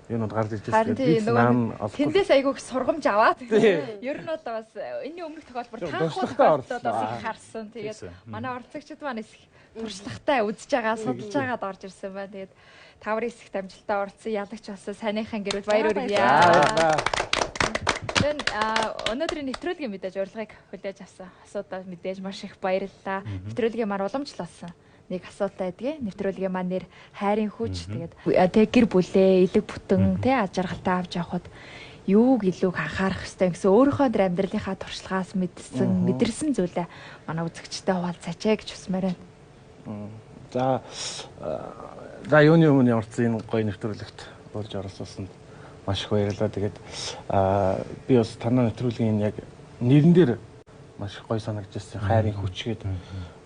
юунууд гарч ирж байсан. Тэндээс айгүй их сургамж аваад. Ер нь одоо бас энэний өмнөх тохиолбор таахуудад бас их харсан. Тэгээд манай оролцогчид маань их туршлагатай үзэж байгаа, судалж байгаад орж ирсэн байна. Тэгээд таврын хэсэгт амжилтаа орсон ялагч болсон сайныхан гэрүүл баяр хүргэе. Тэн өнөөдрийн нэвтрүүлгийн мэдээж урилгыг хүлээж авсан. Асуудал мэдээж маш их баярлалаа. Нэвтрүүлгийн маань уламжлалсан. Нэг асуудал байдгийг. Нэвтрүүлгийн маань нэр хайрын хүч. Тэгээд гэр бүлээ, элэг бүтэн, аж аргалтай авч явахад юуг илүү анхаарах хэрэгтэй гэсэн өөрийнхөө амьдралынхаа туршлагаас мэдэрсэн зүйлээ манай үзэгчтэй хуваалцаач гэж хүсмээр байна. За юуны өмнө орсон энэ гоё нэвтрүүлэгт урьж оролцуулсанд маш их баярлалаа. Тэгээд би бас танай нэвтрүүлгийн яг нэрэн дээр маш их гоё санагдчихсан. Хайрын хүч гэдэг.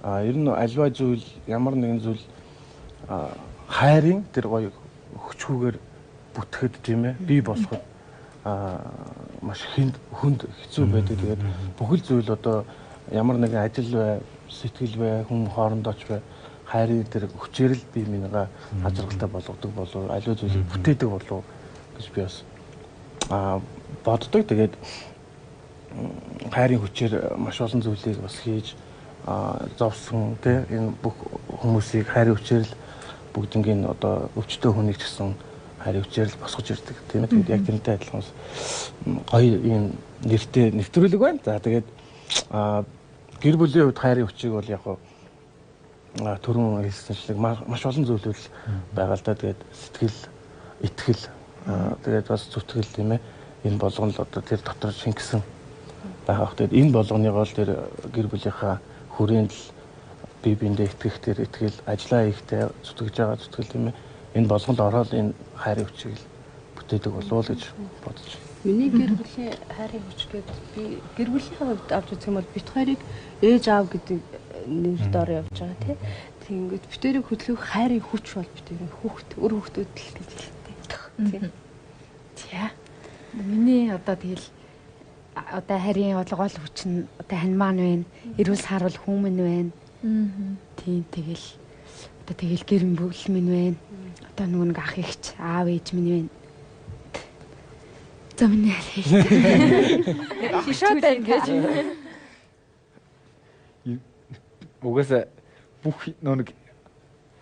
Ер нь альва зүйл ямар нэгэн зүйл хайрын тэр гоё хүчгүйгээр бүтгэхэд тийм ээ бий болоход маш хүнд хэцүү байдаг. Тэгээд бүхэл зүйл одоо ямар нэгэн ажил бай, сэтгэл бай, хүн хоорондооч бай хайрын тэр хүчээр л би минийга ажиргалтай болгодог болов аливаа зүйлийг бүтээдэг болов гэж би бас боддог. Тэгээд хайрын хүчээр маш олон зүйлийг бас хийж зовсон тий энэ бүх хүмүүсийг хайрын хүчээр л бүгднийг одоо өвчтөе хүнийг ч гэсэн хайрын хүчээр л босгож ирдэг тийм ээ. Тэгээд яг тэрнтэй адилхан гоё ийм нэртэй нэвтрүүлэг байна. За тэгээд гэр бүлийн хувьд хайрын хүчийг бол яг түрүүн хэлсэнчлэг маш олон зүйлүүд байгаа л да. Тэгээд сэтгэл, итгэл, тэгээд бас зүтгэл тийм ээ. Энэ болгоно л одоо тэр дотор шингэсэн байгаа. Тэгээд энэ болгоныг бол тэр гэр бүлийнхаа хүрээнд л бие биендээ итгэх тэр итгэл, ажиллаа хийхдээ зүтгэж байгаа зүтгэл тийм ээ. Энэ болгонд ороод энэ хайрын хүчийг л бүтээдэг болов уу гэж бодож байна. Миний гэр бүлийн хайрын хүч гэдэг би гэр бүлийнхээ хувьд авч үзэх юм бол бит хоёрыг ээж аав гэдэг нэр доор явж байгаа тийм. Тэгэнгүүт битэрийг хөдөлгөх хайрын хүч бол битэрийн хүүхд өр хүүхдүүд л гэж хэлдэг. Тийм. Тийм. Миний одоо тэгэл одоо хайрын гол хүч нь одоо хань маань байна. Эрүүл саарвал хүмүн байна. Тийм тэгэл одоо тэгэл гэр бүл минь байна. Одоо нэг ах ихч аав ээж минь байна. За миний хэлээ. Хишээд байна гэж. Угаасаа бүх нэг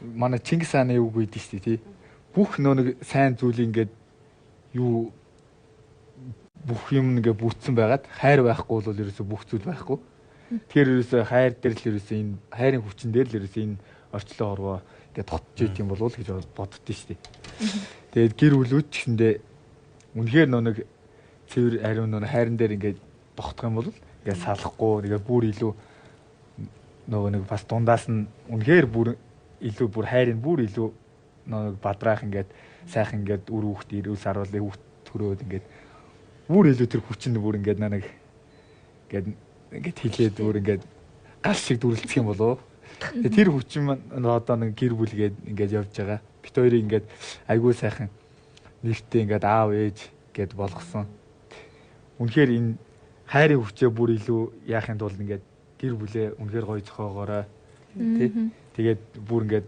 манай Чингис хааны үг үйдэг шүү дээ тий. Бүх нэг сайн зүйл ингээд юу бүх юм ингээ бүтсэн байгаад хайр байхгүй бол ерөөсө бүх зүйл байхгүй. Тэгэхээр ерөөсө хайр дээр л ерөөсө энэ хайрын хүчин дээр л ерөөсө энэ орчлон оргоо ингээ тотж идэм болов уу гэж боддоо шүү дээ. Тэгээд гэр бүлүүд ч гэсэндээ үнэхээр нэг цэвэр ариун нэг хайран дээр ингээ тогтох юм бол ингээ салахгүй ингээ бүр илүү нөгөө нэг бас дундаас нь үнэхээр бүр илүү бүр хайрын бүр илүү нэг бадраах ингээд сайхан ингээд үр хүүхд ирүүл саруулын хүүхд төрөөд ингээд бүр илүү тэр хүчин бүр ингээд нэг ингээд хилээд бүр ингээд гал шиг дүрлцэх юм болов. Тэгээ тэр хүчин маань одоо нэг гэр бүлгээд ингээд явж байгаа. Бит хоёрыг ингээд айгүй сайхан нэртэй ингээд аав ээж гэд болгосон. Үнэхээр энэ хайрын хүчээ бүр илүү яахын тулд ингээд гэр бүлээ үнэхээр гоё зохиогоорой. Тэ. Тэгээд бүр ингээд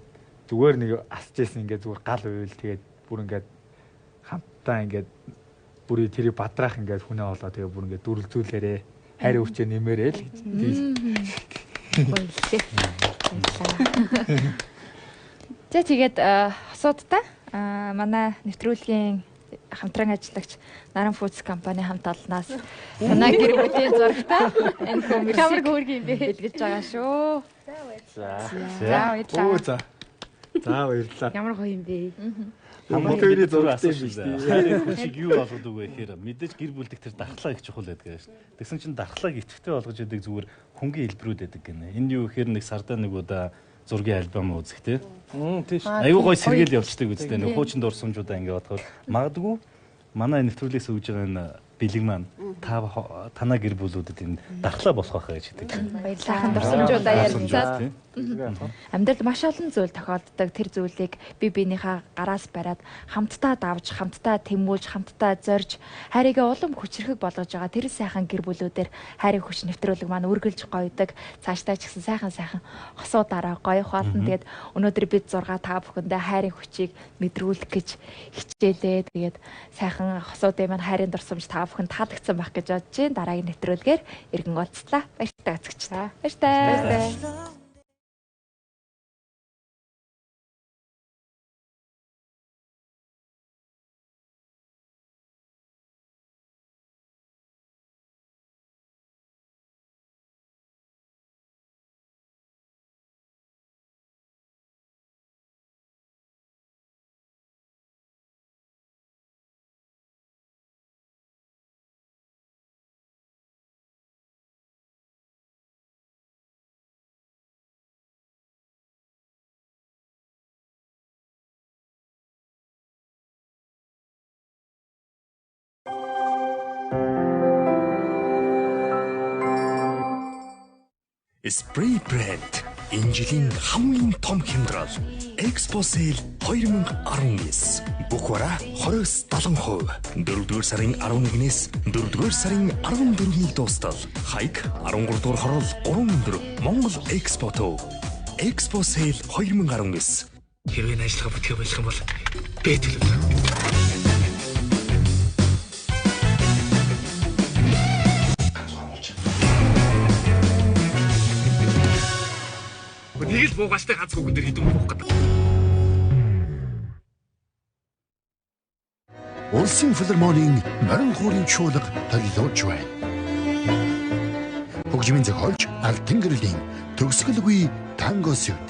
зүгээр нэг асчээсэн ингээд зүгээр гал уйл тэгээд бүр ингээд хамтдаа ингээд бүр тэрийг бадраах ингээд хүнээ олоо тэгээд бүр ингээд дүрлзүүлээрээ хайрын хүчээ нэмээрээ л гэж. За тэгээд асуудтай манай нэвтрүүлгийн хамтран ажиллагч Наран Foods компани хамт олноос манай гэр бүлийн зурагтай энэ хүмүүс ямар хөөргий юм бэ хэлгэж байгаа шүү. За баярлалаа. За баярлалаа. Ямар гоё юм бэ? Хамтдаа зурагтай биш тийм. Хайрын хүчийг юу болгодог вэ гэхээр мэдээж гэр бүлдэх тэр дархлаа их чухал байдаг шүү дээ. Тэгсэн чинь дархлааг идэвхтэй болгож яадаг зүгээр хөнгөн хэлбэрүүд байдаг гэнэ. Энэ юу гэхээр нэг сардаа нэг удаа зургийн альбом үзэх те. Тийш. Аюу гой сэргээл явцдаг үстэй нөх хуучин дурсамжуудаа ингээ бодоход магадгүй манай нэвтрүүлгээс өгж байгаа энэ бэлэг маань танаа гэр бүлүүдэд энэ дархлаа болох байхаа гэж хэлдэг. Баярлалаа. Дурсамжуудаа ярилцаад амьдралд маш олон зүйл тохиолддог. Тэр зүйлийг бие биенийхээ гараас бариад хамтдаа давж, хамтдаа тэмүүлж, хамтдаа зорж, хайрыгаа улам хүчрэхэг болгож байгаа. Тэр сайхан гэр бүлүүдээр хайрын хүч нэвтрүүлэг маань үргэлж гоёдаг. Цаашдаа ч гэсэн сайхан хосуудаараа гоёх болно. Тэгээд өнөөдөр бид 6 та бүхэндээ хайрын хүчийг мэдрүүлэх гэж хичээлээ. Тэгээд сайхан хосуудын маань хайрын дурсамж та бүхэнд таалагдсан байх гэж бодож байна. Дараагийн нэвтрүүлгээр иргэн уулзлаа. Баяртай үзэгчдээ. Баяртай. Spray Brand энэ жилийн хамгийн том хямдрал Expo Sale 2019 бүх бараа 20-70%. 4-р сарын 11-ээс 4-р сарын 14-ний дуустал хаяг 13-р хорол 3 өндөр Монгол Expo-то Expo Sale 2019. Хэрвээ ажиллагаа бүтгэх болох юм бол би төлөвлөе. Нэг л буугаастай ганц хүүхэн дээр хэдэн буух гэдэг. Улсын филармонийн морин хуурын чуулга төлөвлөж байна. Хөгжмийн зохиолч Алтан гэрлийн төгсгөлгүй танго сүт.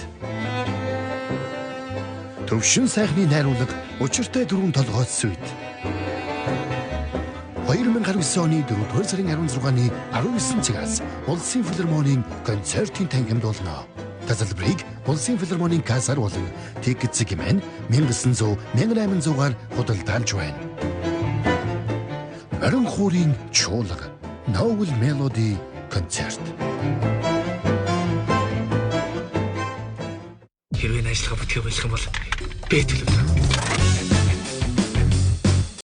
Төвшин сайхны найруулга учиртай дөрвөн толгой сүт. 2019 оны 4-р сарын 16-ны 19 цагаас Улсын филармонийн концертын тангимд болно. Тасалбарыг Улсын филармонийн кассаар болон Ticket Segment 1900 1800-аар худалдаалж байна. Морин хуурын чуулга Novel Melody концерт. Хэрвээ ажиллагаа бүтгэх болох юм бол би төлөвлөе.